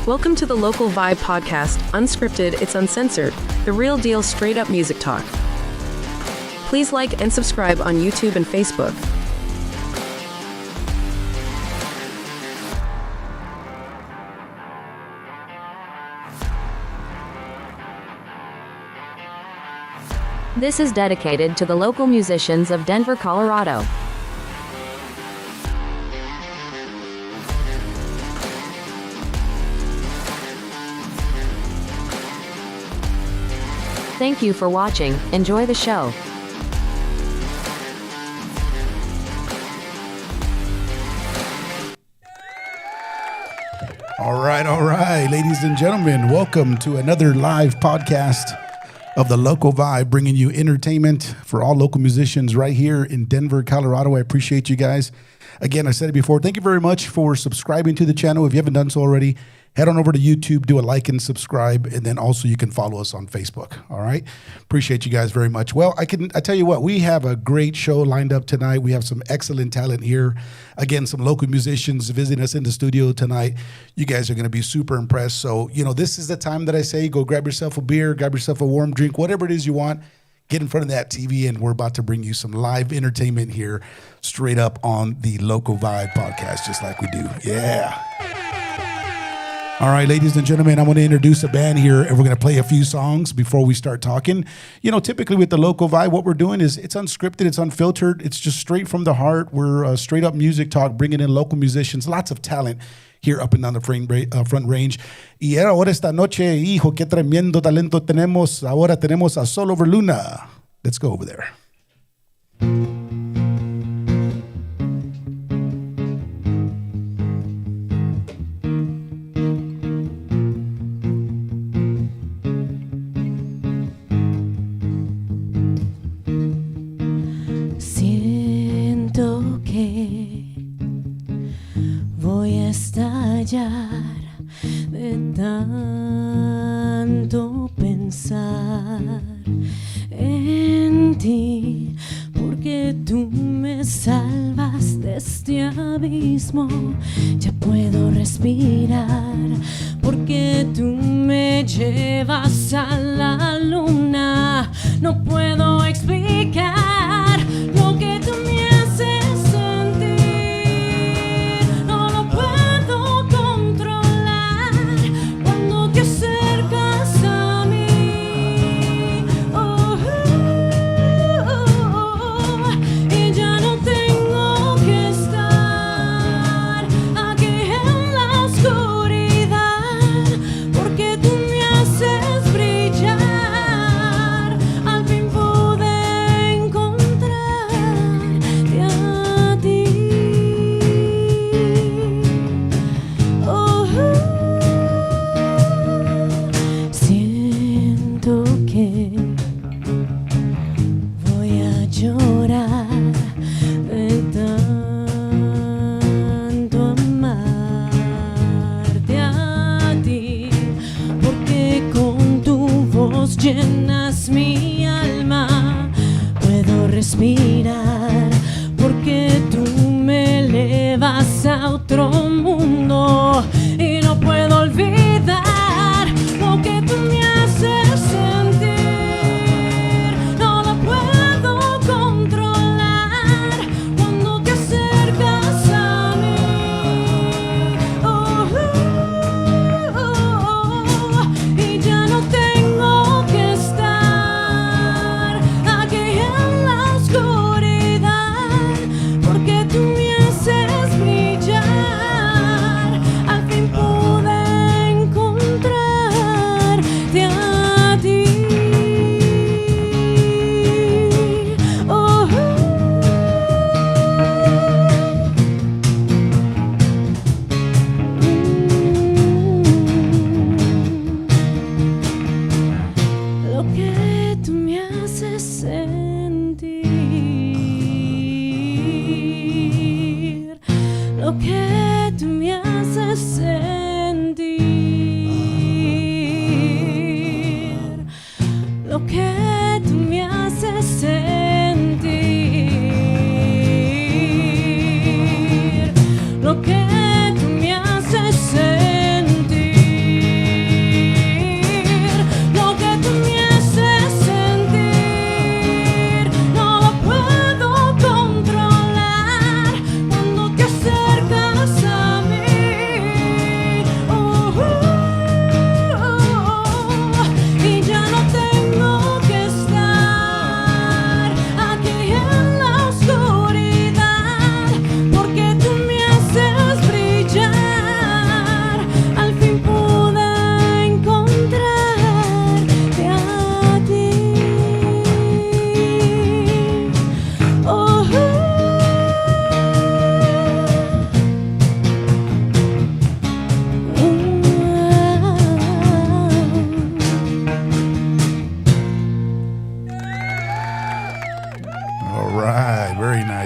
Welcome to the Local Vibe podcast, unscripted, it's uncensored, the real deal straight up music talk. Please like and subscribe on YouTube and Facebook. This is dedicated to the local musicians of Denver, Colorado. Thank you for watching. Enjoy the show. All right, ladies and gentlemen, welcome to another live podcast of the Local Vibe, bringing you entertainment for all local musicians right here in Denver, Colorado. I appreciate you guys. Again, I said it before, thank you very much for subscribing to the channel. If you haven't done so already, head on over to YouTube, do a like and subscribe, and then also you can follow us on Facebook. All right, appreciate you guys very much. Well, I tell you what, we have a great show lined up tonight. We have some excellent talent here. Again, some local musicians visiting us in the studio tonight. You guys are going to be super impressed. So, this is the time that I say, go grab yourself a beer, grab yourself a warm drink, whatever it is you want. Get in front of that TV, and we're about to bring you some live entertainment here straight up on the Local Vibe podcast, just like we do. Yeah. All right, ladies and gentlemen, I want to introduce a band here, and we're going to play a few songs before we start talking. Typically with the Local Vibe, what we're doing is it's unscripted, it's unfiltered, it's just straight from the heart. We're straight up music talk, bringing in local musicians, lots of talent here up and down the front range. Y ahora esta noche, hijo, qué tremendo talento tenemos. Ahora tenemos a Sol Over Luna. Let's go over there. Siento que voy a estallar de tanto pensar en ti, porque tú me salvas de este abismo. Ya puedo respirar, porque tú me llevas a la luna. No puedo explicar lo que tú me haces sentir. No lo puedo controlar cuando te acercas a mí. Y ya no tengo que estar aquí en la oscuridad, porque tú me haces brillar. Al fin pude encontrarte a ti. Siento que voy a llorar de tanto amarte a ti, porque con tu voz llenas mi alma. Puedo respirar, porque tú me elevas a otro mundo. Y no puedo olvidar lo que tú me haces sentir. No lo puedo controlar cuando te acercas a mí. Y ya no tengo que estar aquí en la oscuridad.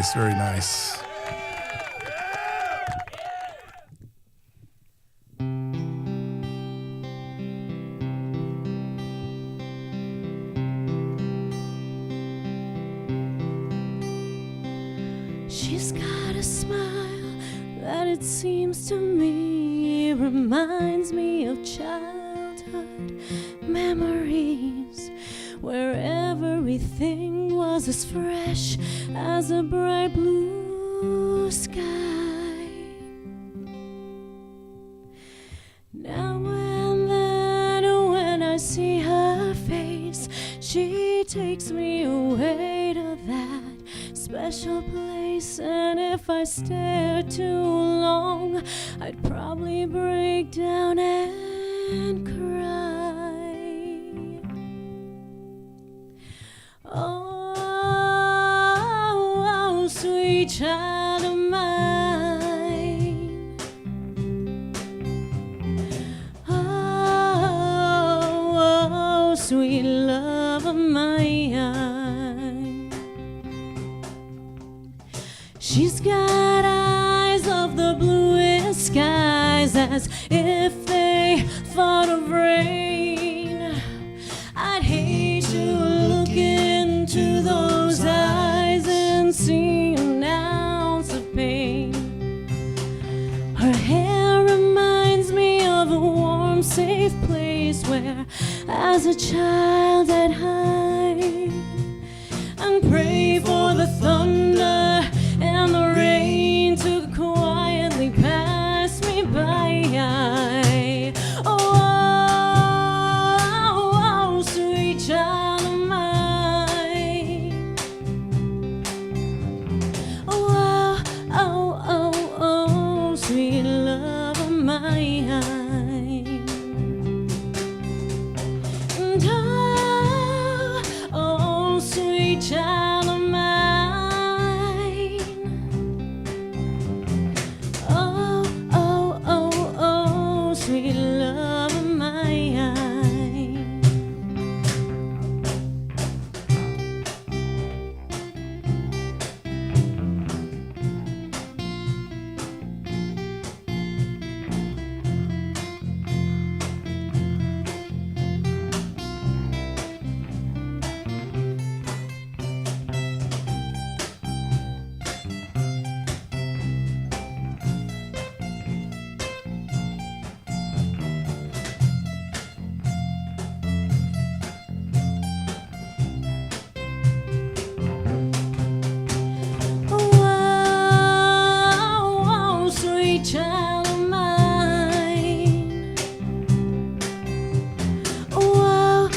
nice. Very nice. She's got a smile that it seems to me reminds me of childhood memories, where everything was as fresh as a bright blue sky. Now and then when I see her face, she takes me away to that special place, and if I stare too long, I'd probably break down and cry. Oh, sweet child of mine. Oh, sweet love of mine. She's got eyes of the bluest skies, as if they thought of rain. I'd hate to look into those eyes and see an ounce of pain. Her hair reminds me of a warm, safe place where, as a child, I'd hide and pray for the thunder and the rain to quietly pass me by. Oh, sweet child of mine. Oh, sweet love of mine. And oh, sweet child of mine. Sweet love of mine. Child of mine. Oh,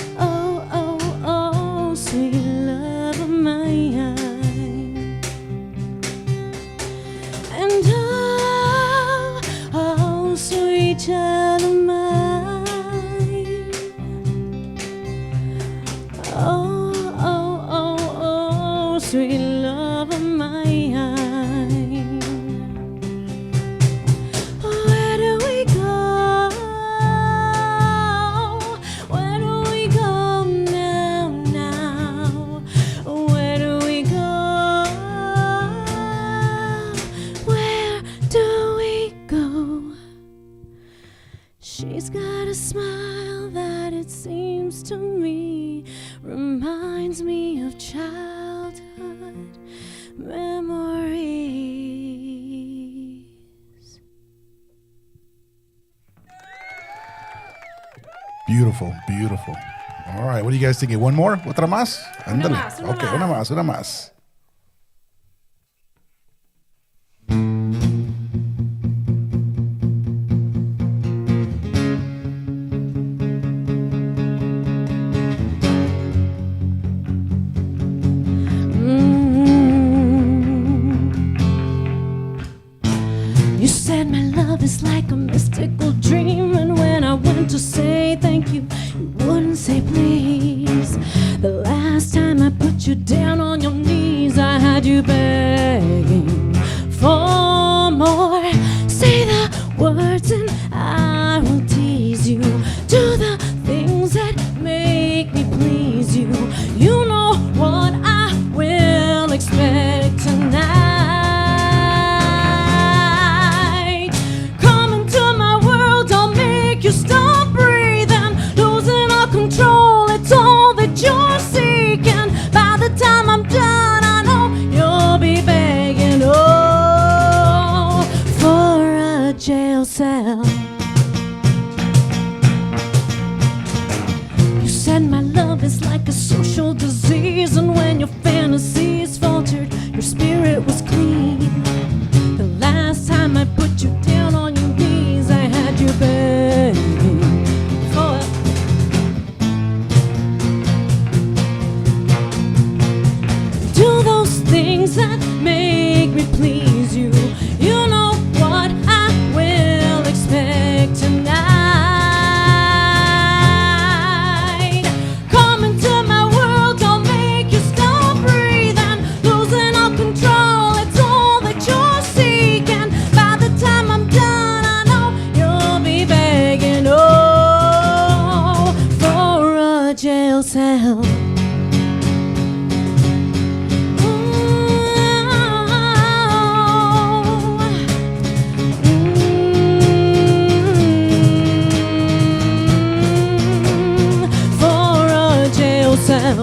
sweet love of mine. And oh, sweet child of mine. Oh, sweet love of mine. She's got a smile that it seems to me reminds me of childhood memories. Beautiful, beautiful. All right, what are you guys thinking? One more? ¿Otra más? Ándale. más, una Okay, más. una más. You said my love is like a mystical dream, and when I went to say thank you, you wouldn't say please. The last time I put you down on your knees, I had you begging for more. Say the words and I will tease you. Do the things that make me please you. You know what I will expect tonight. love is like a social disease, and when your fantasies faltered, your spirit was clean. The last time I put you down on your knees, I had you begging for do those things that make me please you. You know what I will expect tonight. Come into my world, I'll make you stop breathing. Losing all control, it's all that you're seeking. By the time I'm done, I know you'll be begging, oh, for a jail cell. Cell.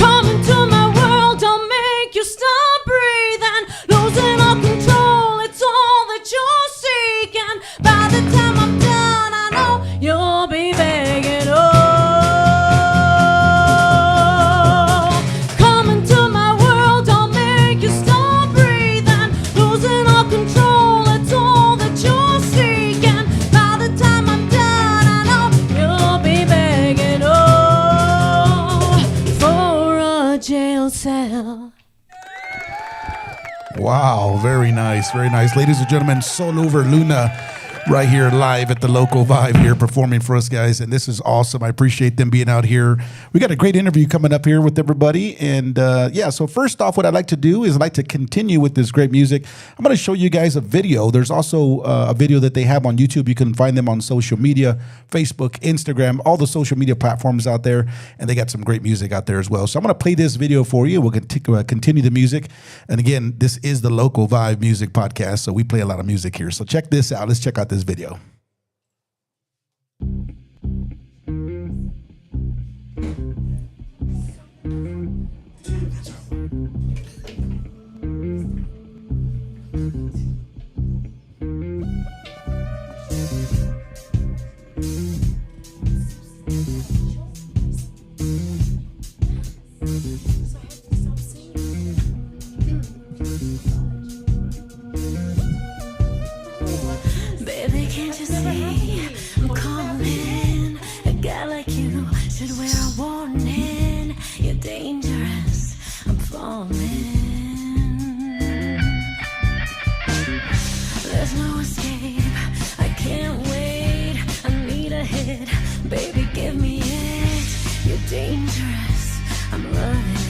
Come into my world, I'll make you stop breathing. Losing all control, it's all that you're seeking. By the time I'm done, I know you'll be begging, oh. Cell. Wow, very nice, very nice. Ladies and gentlemen, Sol Over Luna right here live at the Local Vibe here performing for us, guys. And this is awesome. I appreciate them being out here. We got a great interview coming up here with everybody. And yeah, so first off, what I'd like to do is I'd like to continue with this great music. I'm going to show you guys a video. There's also a video that they have on YouTube. You can find them on social media, Facebook, Instagram, all the social media platforms out there. And they got some great music out there as well. So I'm going to play this video for you. We'll continue the music. And again, this is the Local Vibe Music Podcast. So we play a lot of music here. So check this out. Let's check out this video. Baby, can't you see I'm calling? A guy like you should wear a warning. You're dangerous, I'm falling. There's no escape, I can't wait. I need a hit, baby, give me it. You're dangerous, I'm loving it.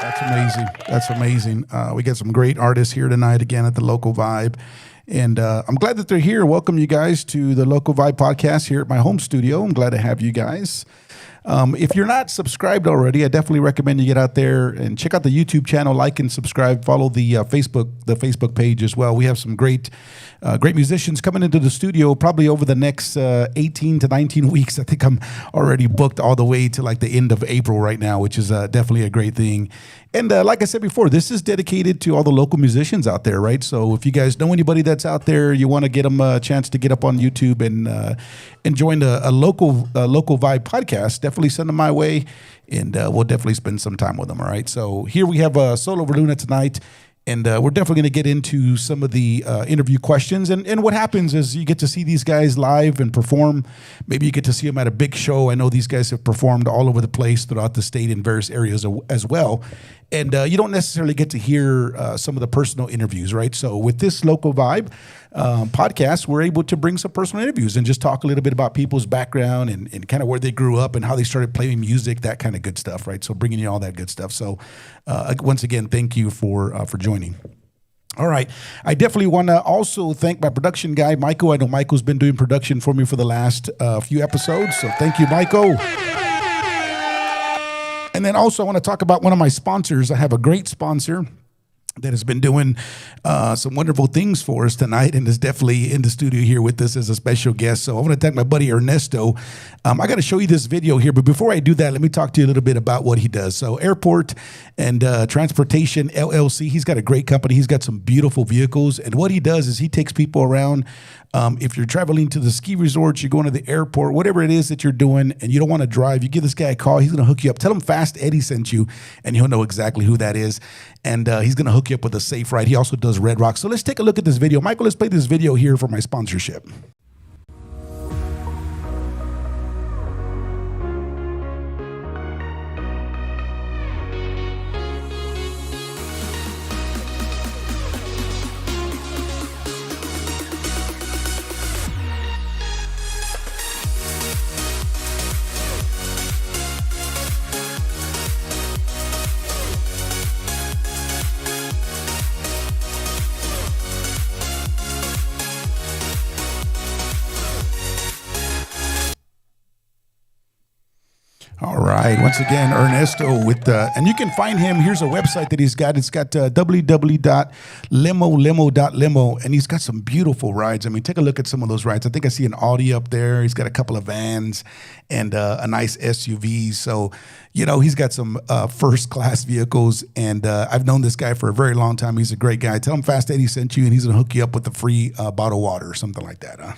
That's amazing. That's amazing. We got some great artists here tonight again at the Local Vibe. And I'm glad that they're here. Welcome you guys to the Local Vibe podcast here at my home studio. I'm glad to have you guys. If you're not subscribed already, I definitely recommend you get out there and check out the YouTube channel, like and subscribe. Follow the Facebook page as well. We have some great musicians coming into the studio probably over the next 18 to 19 weeks. I think I'm already booked all the way to like the end of April right now, which is definitely a great thing. And like I said before, this is dedicated to all the local musicians out there, right? So if you guys know anybody that's out there, you want to get them a chance to get up on YouTube and join a local Vibe podcast, definitely send them my way, and we'll definitely spend some time with them, all right? So here we have Soul Over Luna tonight. And we're definitely going to get into some of the interview questions. And what happens is you get to see these guys live and perform. Maybe you get to see them at a big show. I know these guys have performed all over the place throughout the state in various areas as well. And you don't necessarily get to hear some of the personal interviews, right? So with this Local Vibe podcast, we're able to bring some personal interviews and just talk a little bit about people's background and kind of where they grew up and how they started playing music, that kind of good stuff, right? So bringing you all that good stuff. So once again, thank you for joining. All right. I definitely want to also thank my production guy, Michael. I know Michael's been doing production for me for the last few episodes. So thank you, Michael. And then also I want to talk about one of my sponsors. I have a great sponsor that has been doing some wonderful things for us tonight and is definitely in the studio here with us as a special guest. So I want to thank my buddy Ernesto. I got to show you this video here, but before I do that, let me talk to you a little bit about what he does. So Airport and Transportation LLC, he's got a great company. He's got some beautiful vehicles. And what he does is he takes people around. If you're traveling to the ski resorts, you're going to the airport, whatever it is that you're doing, and you don't want to drive, you give this guy a call. He's going to hook you up. Tell him Fast Eddie sent you, and he'll know exactly who that is. And he's going to hook you up with a safe ride. He also does Red Rock. So let's take a look at this video. Michael, let's play this video here for my sponsorship. All right. Once again, Ernesto with and you can find him. Here's a website that he's got. It's got www.lemolemo.limo, and he's got some beautiful rides. I mean, take a look at some of those rides. I think I see an Audi up there. He's got a couple of vans and a nice SUV. So, you know, he's got some first-class vehicles, and I've known this guy for a very long time. He's a great guy. Tell him Fast Eddie sent you, and he's going to hook you up with a free bottle of water or something like that. Huh?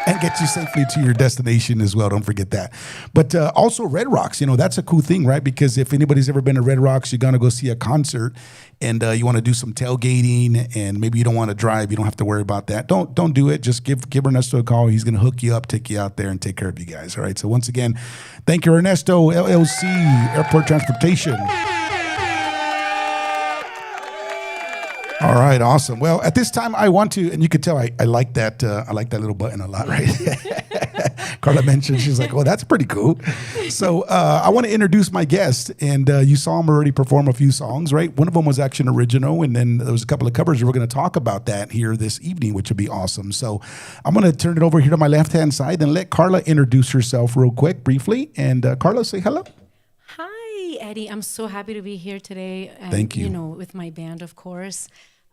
And get you safely to your destination as well. Don't forget that. But also Red Rocks, you know, that's a cool thing, right? Because if anybody's ever been to Red Rocks, you're going to go see a concert, and you want to do some tailgating, and maybe you don't want to drive. You don't have to worry about that. Don't do it. Just give Ernesto a call. He's going to hook you up, take you out there, and take care of you guys. All right. So once again, thank you, Ernesto, LLC, Airport Transportation. All right, awesome. Well, at this time, I want to, and you can tell I like that. I like that little button a lot, right? Carla mentioned, she's like, "Oh, that's pretty cool." So I want to introduce my guest, and you saw him already perform a few songs, right? One of them was actually an original, and then there was a couple of covers. We're going to talk about that here this evening, which would be awesome. So I'm going to turn it over here to my left-hand side and let Carla introduce herself real quick, briefly. And Carla, say hello. Hi, Eddie. I'm so happy to be here today. And, Thank you. You know, with my band, of course.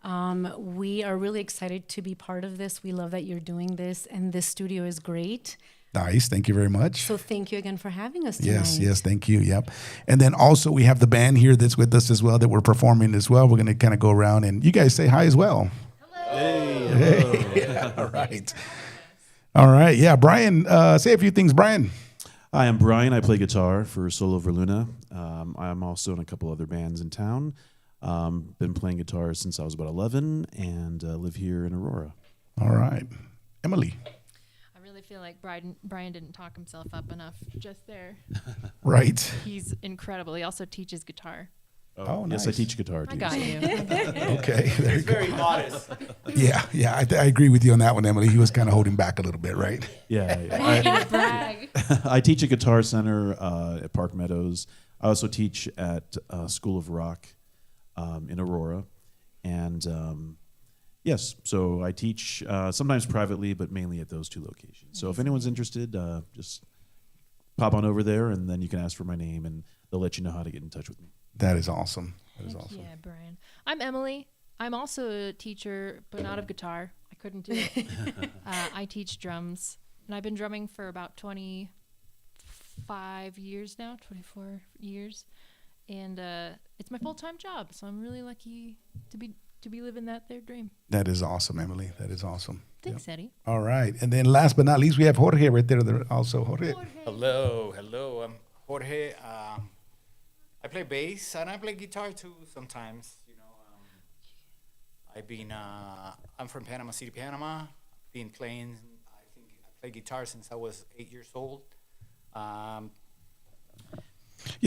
We are really excited to be part of this. We love that you're doing this, and this studio is great. Nice. Thank you very much. So thank you again for having us tonight. Yes. Thank you. Yep. And then also we have the band here that's with us as well that we're performing as well. We're going to kind of go around and you guys say hi as well. Hello. Hey. Yeah, all right. All right. Yeah. Brian, say a few things, Brian. Hi, I'm Brian. I play guitar for Soul Over Luna. I'm also in a couple other bands in town. Been playing guitar since I was about 11 and live here in Aurora. All right. Emily. I really feel like Brian didn't talk himself up enough just there. Right. He's incredible. He also teaches guitar. Oh, nice. Yes, I teach guitar too. I got you. Okay. There you go. Very modest. Yeah. I agree with you on that one, Emily. He was kind of holding back a little bit, right? Yeah. Brag. I teach at Guitar Center at Park Meadows. I also teach at School of Rock in Aurora. And yes, so I teach sometimes privately, but mainly at those 2 locations. So if anyone's interested, just pop on over there, and then you can ask for my name, and they'll let you know how to get in touch with me. That is awesome. That is awesome. Yeah, Brian. I'm Emily. I'm also a teacher, but not of guitar. I couldn't do it. I teach drums, and I've been drumming for about 25 years now, 24 years, and it's my full-time job. So I'm really lucky to be living that their dream. That is awesome, Emily. That is awesome. Thanks, Eddie. All right. And then last but not least, we have Jorge right there also. Jorge. Hello. I'm Jorge. I play bass and I play guitar too sometimes. I'm from Panama City, Panama. Been playing. I play guitar since I was 8 years old. Yeah,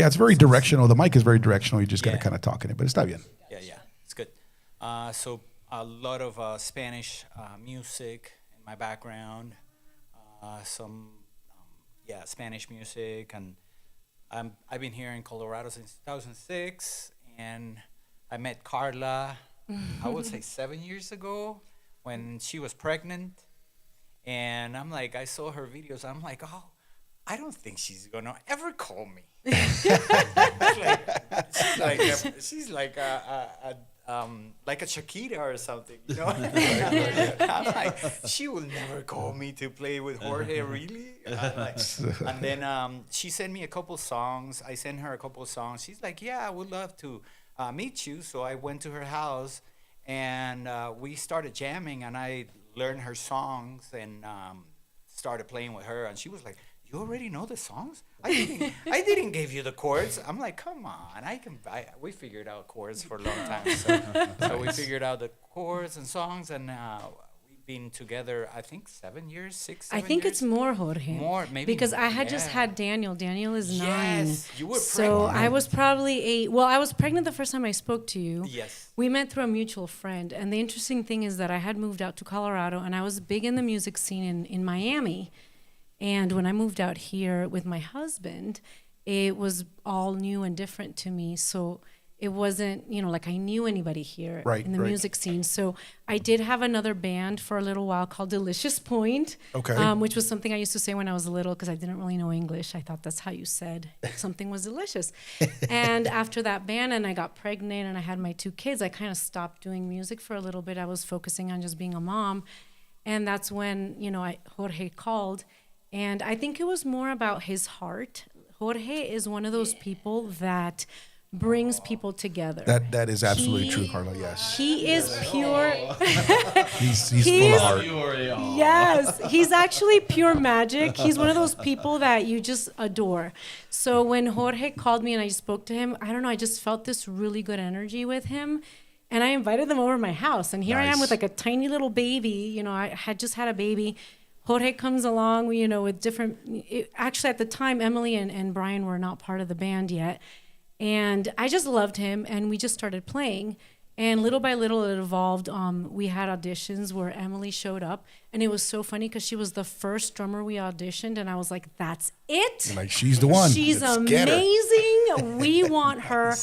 it's very directional. The mic is very directional. You just got to kind of talk in it, but it's not bien. Yeah, it's good. So a lot of Spanish music in my background. Spanish music, and I've been here in Colorado since 2006, and I met Carla, I would say 7 years ago, when she was pregnant, and I saw her videos, I'm like, oh, I don't think she's gonna ever call me. She's like a Shakira or something, I'm like, she will never call me to play with Jorge, really? And then she sent me a couple songs. I sent her a couple songs. She's like, yeah, I would love to meet you. So I went to her house, and we started jamming, and I learned her songs and started playing with her. And she was like, you already know the songs? I didn't give you the chords. I'm like, come on, we figured out chords for a long time. So we figured out the chords and songs, and we've been together, I think 7 years, 6, 7 years. I think it's more, Jorge. More, maybe. Because I had just had Daniel. Daniel is 9. Yes, you were so pregnant. I was probably 8. Well, I was pregnant the first time I spoke to you. Yes. We met through a mutual friend. And the interesting thing is that I had moved out to Colorado, and I was big in the music scene in Miami. And when I moved out here with my husband, it was all new and different to me. So it wasn't, like I knew anybody here in the music scene. So I did have another band for a little while called Delicious Point, which was something I used to say when I was little because I didn't really know English. I thought that's how you said something was delicious. And after that band, and I got pregnant and I had my 2 kids, I kind of stopped doing music for a little bit. I was focusing on just being a mom. And that's when, Jorge called. And I think it was more about his heart. Jorge is one of those people that brings people together. That is absolutely true, Carla. Yes. He is pure. He's full of heart. Yes, he's actually pure magic. He's one of those people that you just adore. So when Jorge called me and I spoke to him, I don't know, I just felt this really good energy with him. And I invited them over to my house. And here I am with like a tiny little baby. I had just had a baby. Jorge comes along, with different. Actually, at the time, Emily and Brian were not part of the band yet, and I just loved him, and we just started playing. And little by little, it evolved. We had auditions where Emily showed up, and it was so funny because she was the first drummer we auditioned, and I was like, "That's it! You're like, she's the one. She's amazing. We want her."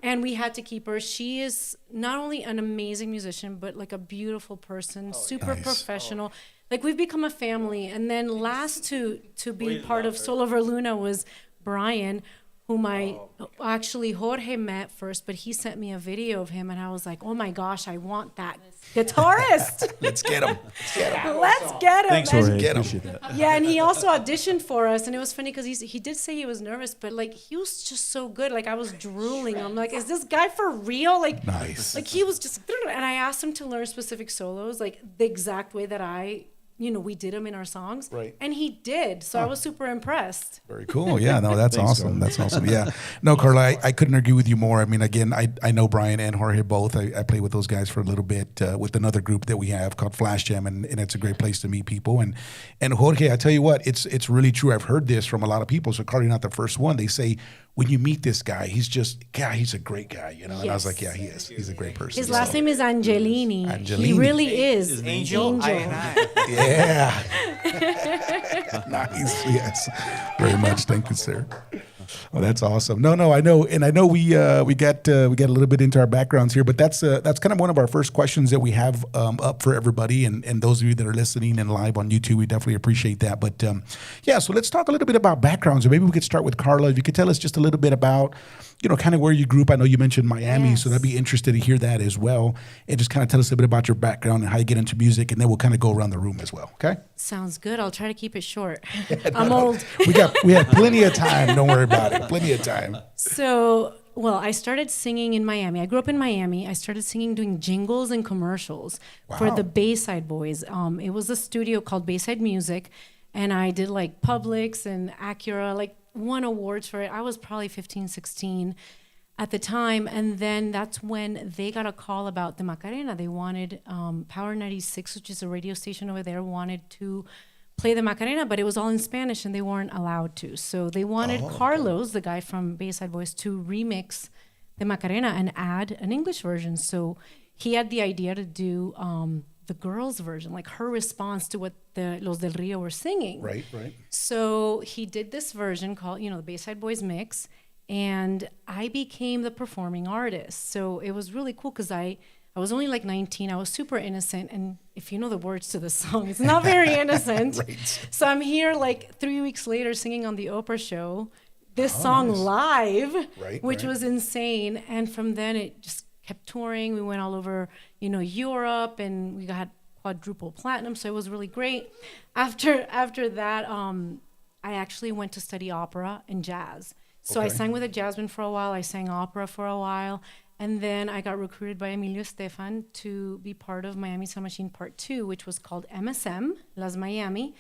And we had to keep her. She is not only an amazing musician, but like a beautiful person, super professional. Like we've become a family. And then last to be part of Soul Over Luna was Brian, whom actually Jorge met first, but he sent me a video of him, and I was like, oh my gosh, I want that guitarist. Let's get him. Let's get him. Thanks, Jorge. Get 'em. Appreciate that. Yeah, and he also auditioned for us, and it was funny because he did say he was nervous, but like he was just so good. Like I was drooling. I'm like, is this guy for real? Like, nice. Like he was just, and I asked him to learn specific solos, like the exact way that we did them in our songs. Right. And he did. So I was super impressed. Very cool. Yeah, no, that's Thanks, awesome. Carla. That's awesome. Yeah. No, Carla, I couldn't agree with you more. I mean, again, I know Brian and Jorge both. I played with those guys for a little bit with another group that we have called Flash Jam, and it's a great place to meet people. And Jorge, I tell you what, it's really true. I've heard this from a lot of people. So Carla, you're not the first one. They say, when you meet this guy, he's a great guy, And I was like, yeah, he is. He's a great person. His last name is Angelini. Angelini. He really is. Angel. Yeah. Nice. Yes. Very much. Thank you, sir. Well, that's awesome. No, I know, and I know we got a little bit into our backgrounds here, but that's kind of one of our first questions that we have up for everybody, and those of you that are listening and live on YouTube, we definitely appreciate that. But yeah, so let's talk a little bit about backgrounds, or maybe we could start with Carla. If you could tell us just a little bit about, kind of where you grew up. I know you mentioned Miami, so I'd be interested to hear that as well, and just kind of tell us a bit about your background and how you get into music, and then we'll kind of go around the room as well. Okay? Sounds good. I'll try to keep it short. I'm old. We have plenty of time. Don't worry about it. Plenty of time. So, well, I started singing in Miami. I grew up in Miami. I started singing, doing jingles and commercials for the Bayside Boys. It was a studio called Bayside Music, and I did like Publix and Acura, like won awards for it. I was probably 15, 16 at the time, and then that's when they got a call about the Macarena. They wanted Power 96, which is a radio station over there, wanted to play the Macarena, but it was all in Spanish and they weren't allowed to. So they wanted Carlos, the guy from Bayside Boys, to remix the Macarena and add an English version. So he had the idea to do the girls' version, like her response to what the Los del Rio were singing. Right. So he did this version called, the Bayside Boys Mix, and I became the performing artist. So it was really cool because I was only like 19. I was super innocent. And if you know the words to the song, it's not very innocent. Right. So I'm here like 3 weeks later singing on the Oprah show, this song live, which was insane. And from then it just kept touring. We went all over, Europe, and we got quadruple platinum. So it was really great. After that, I actually went to study opera and jazz. So I sang with a jazz band for a while. I sang opera for a while. And then I got recruited by Emilio Estefan to be part of Miami Sound Machine Part 2, which was called MSM, Las Miami.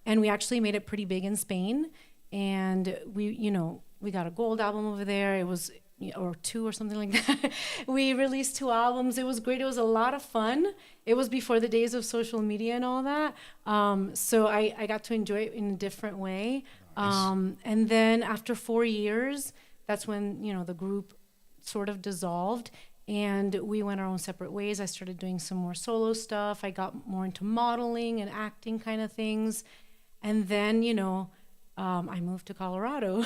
And we actually made it pretty big in Spain. And we got a gold album over there. It was, or 2 or something like that. We released 2 albums. It was great. It was a lot of fun. It was before the days of social media and all that. So I got to enjoy it in a different way. Nice. And then after 4 years, that's when, the group sort of dissolved and we went our own separate ways. I started doing some more solo stuff. I got more into modeling and acting kind of things. And then, I moved to Colorado,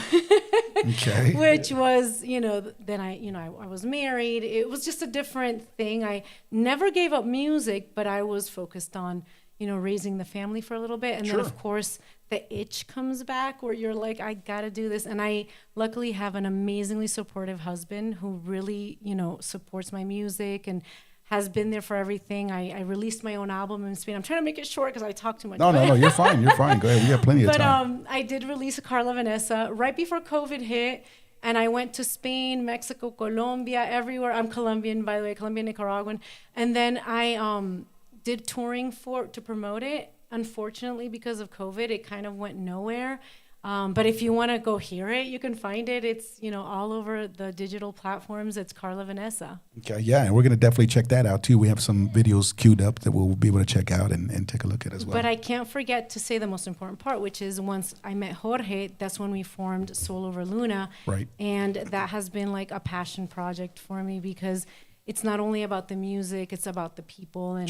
which was, then I was married. It was just a different thing. I never gave up music, but I was focused on, raising the family for a little bit. And then of course the itch comes back where you're like, I gotta do this. And I luckily have an amazingly supportive husband who really, supports my music and has been there for everything. I released my own album in Spain. I'm trying to make it short because I talk too much. No, you're fine. Go ahead. We have plenty of time. But I did release a Carla Vanessa right before COVID hit. And I went to Spain, Mexico, Colombia, everywhere. I'm Colombian, by the way, Colombian, Nicaraguan. And then I did touring to promote it. Unfortunately, because of COVID, it kind of went nowhere. But if you want to go hear it, you can find it. It's, all over the digital platforms. It's Carla Vanessa. Okay, yeah, and we're going to definitely check that out, too. We have some videos queued up that we'll be able to check out and take a look at as well. But I can't forget to say the most important part, which is once I met Jorge, that's when we formed Soul Over Luna. Right. And that has been like a passion project for me because it's not only about the music, it's about the people and,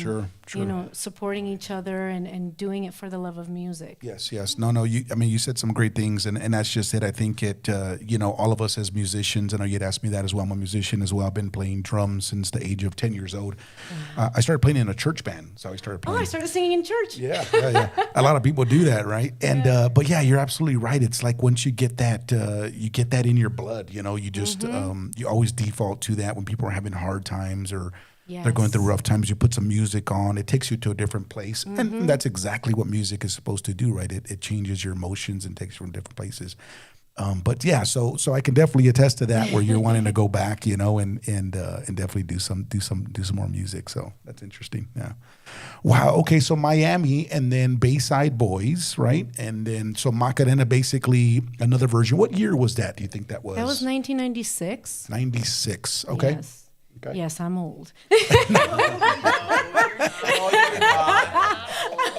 supporting each other and doing it for the love of music. Yes. No, you said some great things, and that's just it. I think all of us as musicians, I know you'd asked me that as well. I'm a musician as well. I've been playing drums since the age of 10 years old. I started playing in a church band, so I started playing. Oh, I started singing in church. Yeah. A lot of people do that, right? And but yeah, you're absolutely right. It's like once you get that in your blood, you just you always default to that when people are having hard times or they're going through rough times. You put some music on, it takes you to a different place, and that's exactly what music is supposed to do, right? It changes your emotions and takes you from different places. But yeah, so I can definitely attest to that, where you're wanting to go back, and definitely do some more music. So that's interesting. Yeah. Wow. Okay. So Miami, and then Bayside Boys, right? And then so Macarena, basically another version. What year was that? Do you think that was? That was 1996. 96. Okay. Yes. Okay. Yes, I'm old.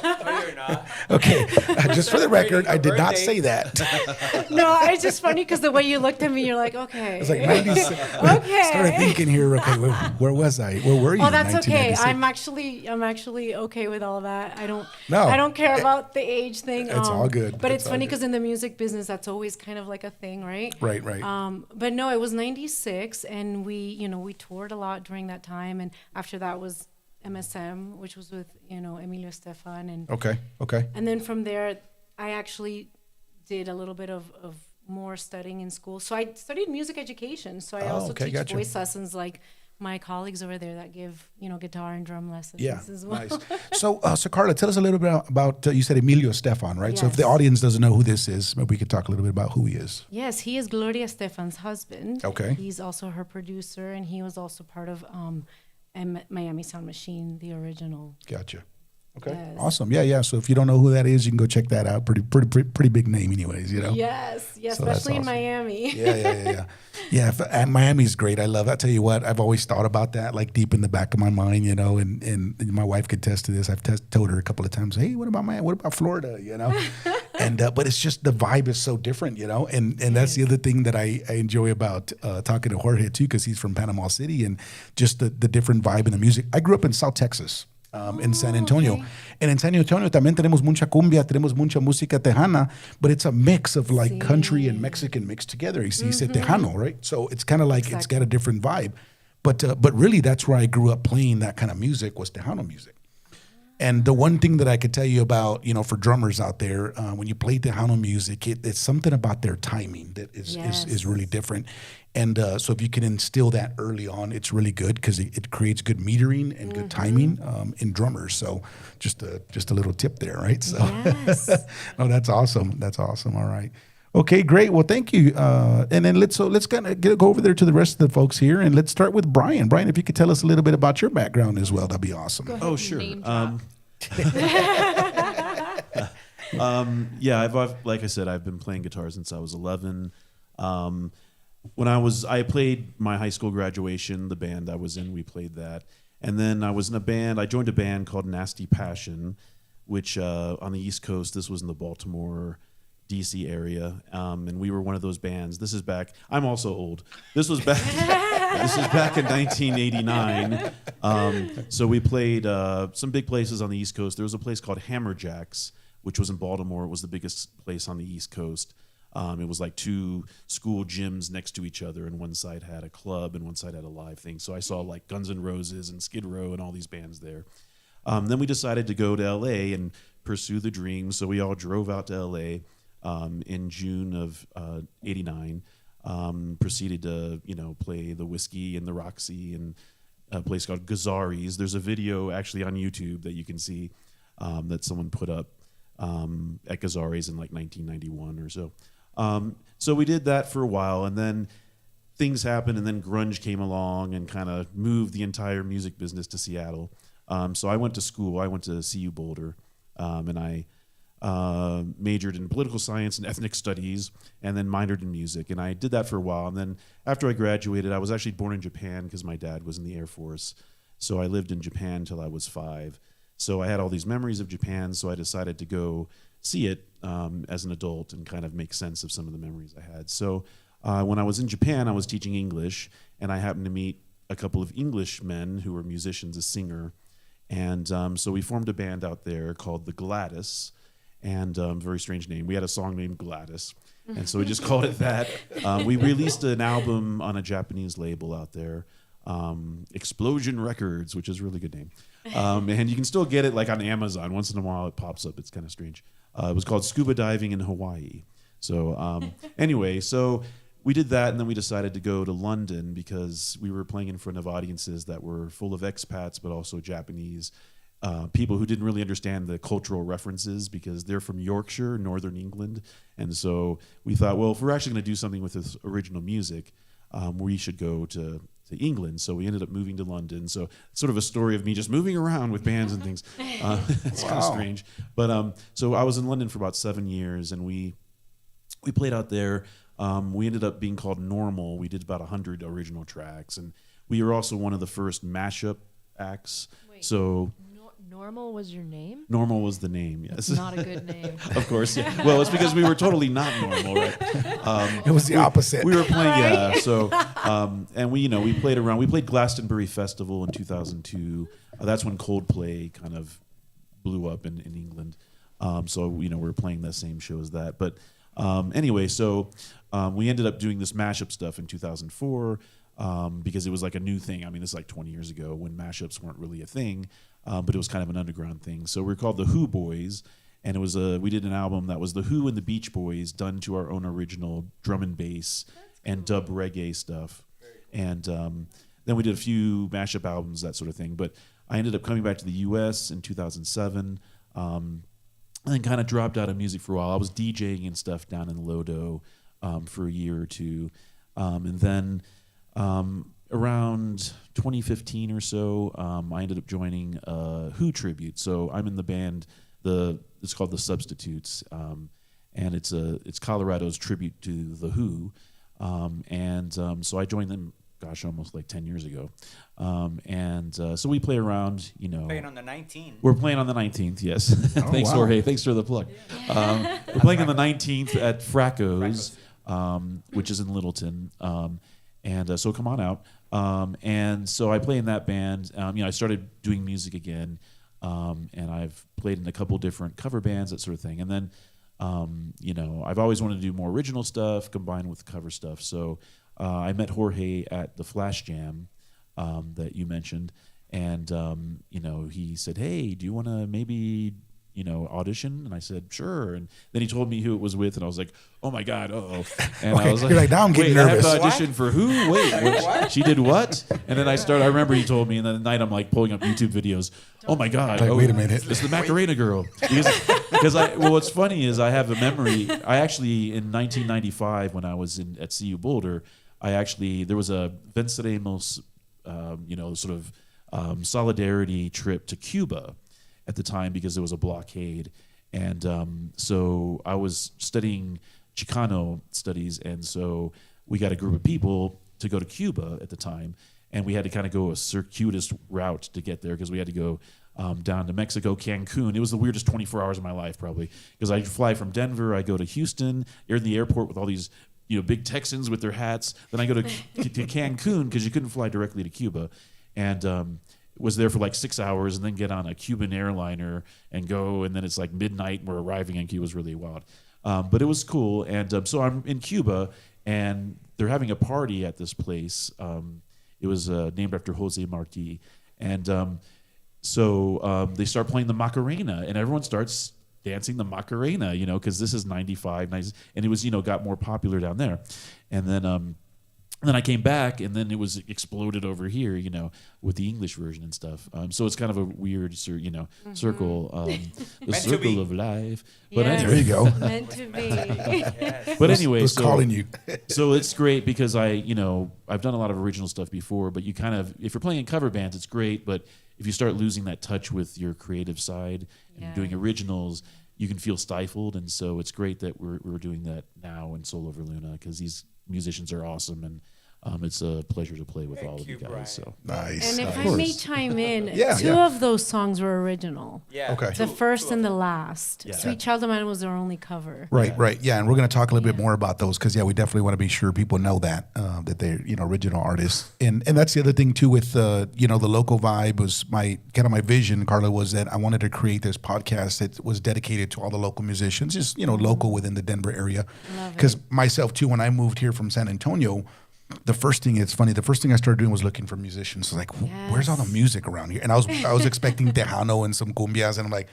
No, you're not. Okay, just for the record, I did not Birthday. say that. No, it's just funny because the way you looked at me, you're like, okay. It's like 96. Okay. Started thinking here. Okay, where was I? Where were you? Oh, in that's okay. 1996? I'm actually okay with all that. I don't No. care about the age thing. It's all good. But It's it's all funny good. because in the music business, that's always kind of like a thing, right? Right. But no, it was 96 and we toured a lot during that time. And after that was MSM, which was with, Emilio Estefan. And Okay. and then from there, I actually did a little bit of more studying in school. So I studied music education. So I also okay, teach gotcha. voice lessons like my colleagues over there that give, guitar and drum lessons Yeah, as well. nice. So Carla, tell us a little bit about you said Emilio Estefan, right? So if the Yes. audience doesn't know who this is, maybe we could talk a little bit about who he is. Yes, he is Gloria Estefan's husband. Okay. He's also her producer, and he was also part of Miami Sound Machine, the original. Gotcha. Okay. Yes. Awesome. Yeah. So if you don't know who that is, you can go check that out. Pretty big name, anyways. Yes, So that's especially in awesome. Miami. Yeah. And Miami's great. I love. I tell you what, I've always thought about that, like deep in the back of my mind, and my wife could attest to this. I've told her a couple of times, hey, what about Miami? What about Florida? And but it's just the vibe is so different, and that's the other thing that I enjoy about talking to Jorge too, because he's from Panama City, and just the different vibe in the music. I grew up in South Texas. In San Antonio. Okay. And in San Antonio también tenemos mucha cumbia, tenemos mucha música tejana, but it's a mix of like country and Mexican mixed together. Y se dice tejano, right? So it's kind of like it's got a different vibe. But really that's where I grew up playing that kind of music was tejano music. And the one thing that I could tell you about, for drummers out there, when you play Tejano music, it's something about their timing that is really different. And so if you can instill that early on, it's really good because it creates good metering and good timing in drummers. So just a little tip there, right? So Yes. no, that's awesome. That's awesome. All right. Okay, great. Well, thank you. And then let's kind of go over there to the rest of the folks here, and let's start with Brian. Brian, if you could tell us a little bit about your background as well, that'd be awesome. Oh, sure. Name drop. Yeah, I've like I said, I've been playing guitar since I was 11. I played my high school graduation, the band I was in, we played that. And then I was in a band, I joined a band called Nasty Passion, which on the East Coast, this was in the Baltimore, DC area. And we were one of those bands. This is back, I'm also old. This was back, this is back in 1989. So we played some big places on the East Coast. There was a place called Hammerjacks, which was in Baltimore. It was the biggest place on the East Coast. It was like two school gyms next to each other, and one side had a club and one side had a live thing. So I saw like Guns N' Roses and Skid Row and all these bands there. Then we decided to go to LA and pursue the dream. So we all drove out to LA in June of '89. Proceeded to play the Whiskey and the Roxy and a place called Gazzari's. There's a video actually on YouTube that you can see that someone put up at Gazzari's in like 1991 or so. So we did that for a while, and then things happened, and then grunge came along and kind of moved the entire music business to Seattle. So I went to school. I went to CU Boulder, and I majored in political science and ethnic studies, and then minored in music. And I did that for a while. And then after I graduated, I was actually born in Japan because my dad was in the Air Force. So I lived in Japan until I was 5. So I had all these memories of Japan, so I decided to go see it as an adult and kind of make sense of some of the memories I had. So when I was in Japan, I was teaching English, and I happened to meet a couple of English men who were musicians, a singer. And so we formed a band out there called The Gladys, and very strange name. We had a song named Gladys, and so we just called it that. We released an album on a Japanese label out there, Explosion Records, which is a really good name. And you can still get it like on Amazon. Once in a while it pops up. It's kind of strange. It was called Scuba Diving in Hawaii. So anyway, so we did that, and then we decided to go to London because we were playing in front of audiences that were full of expats, but also Japanese people who didn't really understand the cultural references because they're from Yorkshire, Northern England. And so we thought, well, if we're actually going to do something with this original music, we should go to England. So we ended up moving to London. So it's sort of a story of me just moving around with bands and things. It's kind of strange. But so I was in London for about 7 years, and we played out there. We ended up being called Normal. We did about 100 original tracks, and we were also one of the first mashup acts. Wait, So Normal was your name? Normal was the name, yes. Not a good name. Of course, yeah. Well, it's because we were totally not normal, right? It was the opposite. We were playing, yeah. So, and we played around. We played Glastonbury Festival in 2002. That's when Coldplay kind of blew up in England. So we were playing the same show as that. But anyway, so we ended up doing this mashup stuff in 2004 because it was like a new thing. I mean, this is like 20 years ago when mashups weren't really a thing, but it was kind of an underground thing. So we're called the Who Boys, and it was we did an album that was the Who and the Beach Boys done to our own original drum and bass and dub reggae stuff. And then we did a few mashup albums, that sort of thing. But I ended up coming back to the U.S. in 2007. And then kind of dropped out of music for a while. I was DJing and stuff down in Lodo for a year or two. And then around 2015 or so, I ended up joining a Who tribute. So I'm in the band, it's called The Substitutes. And it's Colorado's tribute to The Who. So I joined them, almost like 10 years ago. So we play around, Playing on the 19th. We're playing on the 19th, yes. Thanks, wow. Jorge. Thanks for the plug. We're playing on the 19th at Fracco's, which is in Littleton. So come on out. And so I play in that band. I started doing music again, and I've played in a couple different cover bands, that sort of thing. And then, I've always wanted to do more original stuff combined with cover stuff. So I met Jorge at the Flash Jam that you mentioned, and he said, "Hey, do you want to maybe audition?" And I said, "Sure." And then he told me who it was with, and I was like, "Oh my God, uh-oh!" And Okay, I was like, you're like, now I'm getting "Wait, nervous." I have to audition for who? Wait, what? She did what? And then I remember he told me, and then the night I'm like pulling up YouTube videos. Oh my God! Like, wait a minute. It's the Macarena girl. Because what's funny is I have a memory. I actually in 1995 when I was at CU Boulder. There was a Venceremos, sort of solidarity trip to Cuba at the time because there was a blockade. And so I was studying Chicano studies, and so we got a group of people to go to Cuba at the time, and we had to kind of go a circuitous route to get there because we had to go down to Mexico, Cancun. It was the weirdest 24 hours of my life probably because I fly from Denver, I go to Houston, you're in the airport with all these big Texans with their hats. Then I go to Cancun because you couldn't fly directly to Cuba, and was there for like 6 hours, and then get on a Cuban airliner and go, and then it's like midnight. And we're arriving in Cuba. It was really wild, but it was cool. And so I'm in Cuba, and they're having a party at this place. It was named after Jose Marti, and so they start playing the Macarena, and everyone starts dancing the Macarena, because this is 95, and it was, got more popular down there. And then I came back, and then it was exploded over here, with the English version and stuff. So it's kind of a weird, circle, the circle of life. But Yes. There you go. Meant to be. But anyway, was calling you. So it's great because I've done a lot of original stuff before, but you kind of, if you're playing in cover bands, it's great, but if you start losing that touch with your creative side and doing originals, you can feel stifled. And so it's great that we're doing that now in Soul Over Luna because these musicians are awesome, and it's a pleasure to play with all of you guys. Brian. So Nice. And if nice. I may chime in, Yeah, two yeah. of those songs were original. Yeah. Okay. The first and the last. Yeah. Sweet Child of Mine was their only cover. Right. Yeah, and we're going to talk a little bit more about those because we definitely want to be sure people know that they're original artists, and that's the other thing too with the local vibe was my vision, Carla, was that I wanted to create this podcast that was dedicated to all the local musicians, just local within the Denver area. Because myself too, when I moved here from San Antonio. The first thing I started doing was looking for musicians. Like, where's all the music around here? And I was expecting Tejano and some cumbias, and I'm like,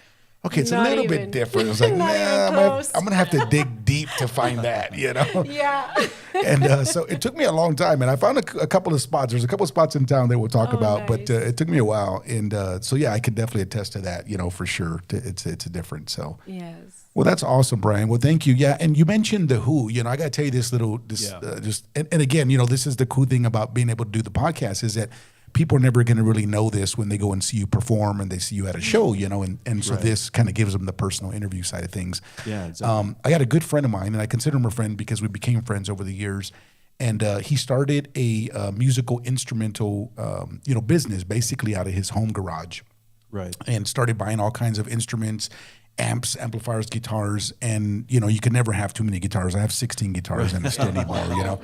okay, it's Not a little even. bit different. I was like, Not even nah, close. I'm gonna have to dig deep to find that, Yeah. And so it took me a long time, and I found a couple of spots. There's a couple of spots in town that we'll talk about, but nice. it took me a while. And so I could definitely attest to that, for sure. It's different. So. Yes. Well, that's awesome, Brian. Well, thank you. Yeah, and you mentioned the Who. I got to tell you this and again, this is the cool thing about being able to do the podcast is that people are never going to really know this when they go and see you perform and they see you at a show, and so this kind of gives them the personal interview side of things. Yeah, exactly. I got a good friend of mine, and I consider him a friend because we became friends over the years. And he started a musical instrumental, business basically out of his home garage. Right. and started buying all kinds of instruments, amps, amplifiers, guitars, and you can never have too many guitars. I have 16 guitars in the studio bar,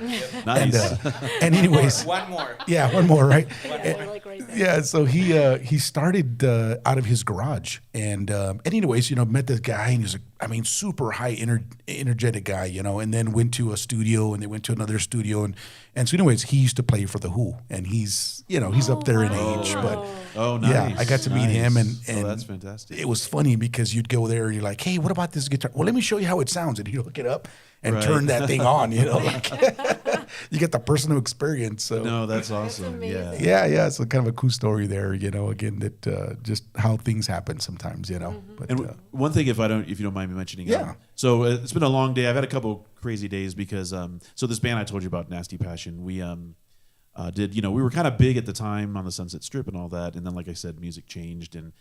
Nice. And anyways, One more. yeah, one more, right? Like right there. Yeah, so he started out of his garage, and anyways, met this guy, and he's super high energetic guy, and then went to a studio, and they went to another studio, and so anyways, he used to play for the Who, and he's he's up there in age, but Oh, nice. yeah, I got to meet him, and that's fantastic. It was funny because you'd go there and you're like, hey, what about this guitar? Well, let me show you how it sounds, and you look it up and turn that thing on, like you get the personal experience. So No, that's awesome. Yeah. yeah, it's a kind of a cool story there, again, that just how things happen sometimes, But And one thing, if you don't mind me mentioning, Yeah. so it's been a long day. I've had a couple crazy days because, so this band I told you about, Nasty Passion, we we were kind of big at the time on the Sunset Strip and all that, and then like I said, music changed and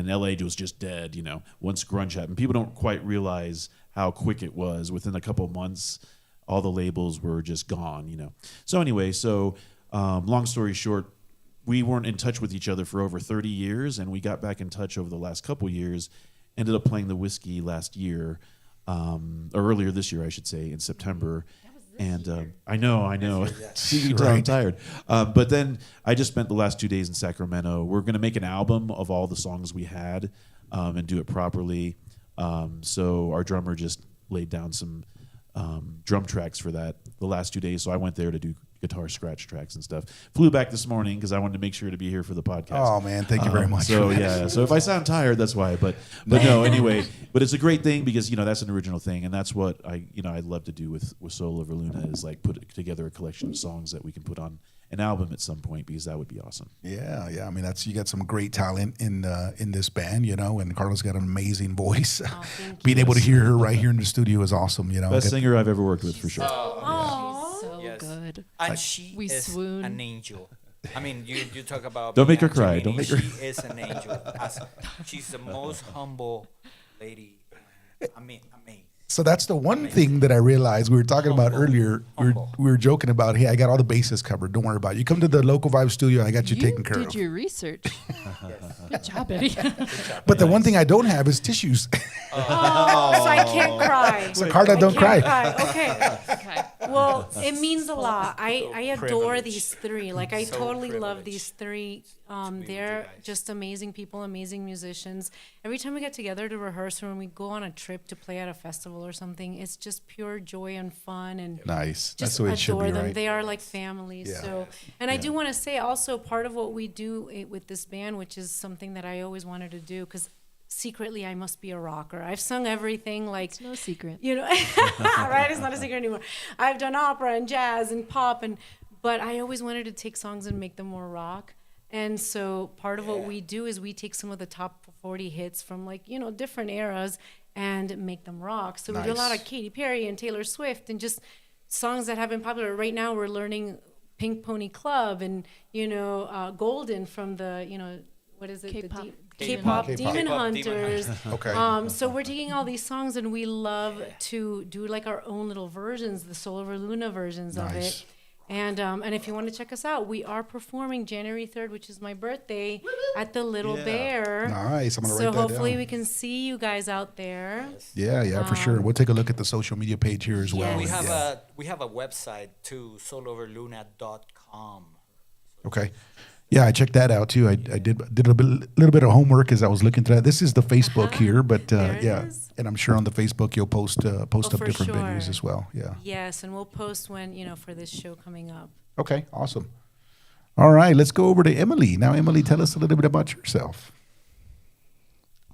LA was just dead. Once grunge happened, people don't quite realize how quick it was. Within a couple of months, all the labels were just gone. So anyway, long story short, we weren't in touch with each other for over 30 years, and we got back in touch over the last couple years. Ended up playing the Whiskey last year, or earlier this year, I should say, in September. And I know. See, you can tell I'm tired. But then I just spent the last 2 days in Sacramento. We're going to make an album of all the songs we had and do it properly. So our drummer just laid down some drum tracks for that the last 2 days. So I went there to do guitar scratch tracks and stuff. Flew back this morning because I wanted to make sure to be here for the podcast. Oh man, thank you very much. So yeah, so if I sound tired, that's why. But no, anyway. But it's a great thing because that's an original thing, and that's what I'd love to do with Soul Over Luna is like put together a collection of songs that we can put on an album at some point because that would be awesome. Yeah. You got some great talent in this band, and Carla's got an amazing voice. Being able to hear her right here in the studio is awesome. Best singer I've ever worked with for sure. So Yes. good. And she We is swoon. an angel. I mean, you talk about Don't make her being cry. Angelini. Don't make her- She is an angel. She's the most humble lady. Amazing. So that's the one thing that I realized we were talking about earlier. We were joking about, hey, I got all the bases covered. Don't worry about it. You come to the Local Vibe studio, I got you taken care did of. your research. Good job, Eddie. But the one thing I don't have is tissues. So I can't cry. So Carla, don't Can't cry. cry. Okay. Okay. Well, it means a lot. I adore privilege. these three. Like I So totally love privileged these three. with you They're guys. just amazing people, amazing musicians. Every time we get together to rehearse or when we go on a trip to play at a festival or something, it's just pure joy and fun and Nice. That's just the way it should adore be, them. right? They are like families. Yeah. So, and I do want to say also part of what we do with this band, which is something that I always wanted to do, because secretly I must be a rocker. I've sung everything like It's no secret. right? It's not a secret anymore. I've done opera and jazz and pop, but I always wanted to take songs and make them more rock. And so part of what we do is we take some of the top 40 hits from different eras and make them rock. So we do a lot Nice. of Katy Perry and Taylor Swift and just songs that have been popular. Right now we're learning Pink Pony Club and Golden from the what is it? K-pop. The K-pop. K-pop Demon K-pop Hunters. Okay. So we're taking all these songs and we love to do like our own little versions, the Soul Over Luna versions of Nice. it. And if you want to check us out, we are performing January 3rd, which is my birthday, at the Little Yeah. Bear. Nice. I'm going to So write that hopefully down. we can see you guys out there. Yeah, for sure. We'll take a look at the social media page here as well. Yes. We and have we have a website too, souloverluna.com. Okay. Yeah, I checked that out too. I did a little bit of homework as I was looking through that. This is the Facebook here, but There it yeah, is. and I'm sure on the Facebook you'll post up for different venues sure. as well. Yeah. Yes, and we'll post when, for this show coming up. Okay. Awesome. All right, let's go over to Emily. Now, Emily, tell us a little bit about yourself.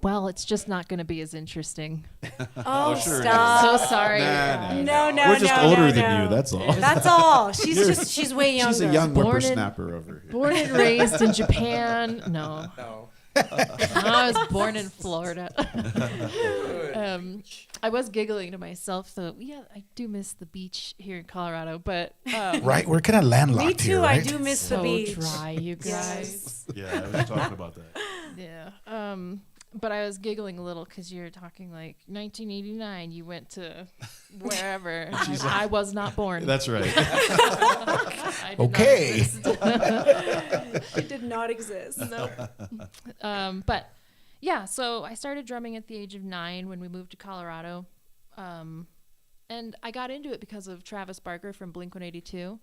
Well, it's just not going to be as interesting. Oh, sure it stop. So sorry. No, We're just no, older no, than no. you. That's all. That's all. She's way younger. She's a young Born in- whippersnapper over here. Born and raised in Japan. No. No. I was born in Florida. I was giggling to myself, though. Yeah, I do miss the beach here in Colorado, but Right, we're kind of landlocked Me too. here, I right? do miss the so beach. dry, you guys. Yeah, I was talking about that. Yeah. But I was giggling a little because you're talking like 1989. You went to wherever. I was not born. That's right. I did Okay. not exist. It did not exist. No. But yeah, so I started drumming at the age of 9 when we moved to Colorado. And I got into it because of Travis Barker from Blink-182.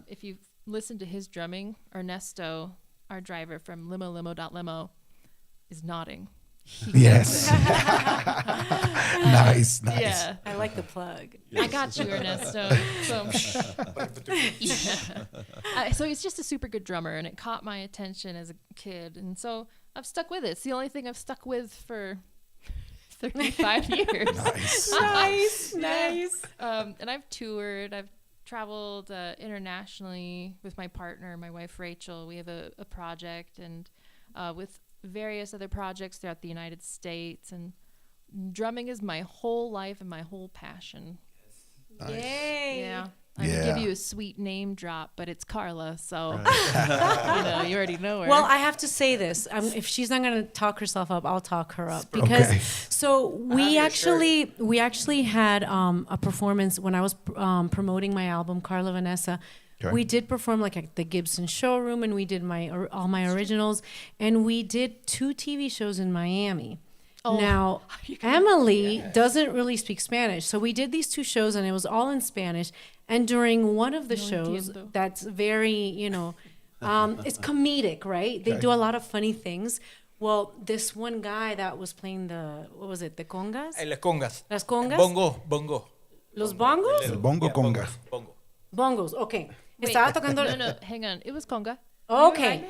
If you've listened to his drumming, Ernesto, our driver from Limo, is nodding. Yes. Nice. Yeah. I like the plug. I got you, Ernesto. So, so he's just a super good drummer, and it caught my attention as a kid. And so I've stuck with it. It's the only thing I've stuck with for 35 years. Nice. And I've toured. I've traveled internationally with my partner, my wife Rachel. We have a project, and with various other projects throughout the United States. And drumming is my whole life and my whole passion. Nice. Yay. Yeah. I can give you a sweet name drop, but it's Carla, so you already know her. Well, I have to say this. If she's not going to talk herself up, I'll talk her up. Because so we actually had a performance when I was promoting my album, Carla, Vanessa. Okay. We did perform like at the Gibson showroom, and we did all my originals, and we did 2 TV shows in Miami. Now, Emily doesn't really speak Spanish, so we did these 2 shows, and it was all in Spanish. And during one of the shows, that's very, it's comedic, right? They do a lot of funny things. Well, this one guy that was playing the congas? Las congas. Las congas? Bongo. Los bongos? El bongo conga. Bongos, okay. Wait, Estaba tocando... No, hang on. It was conga. Okay.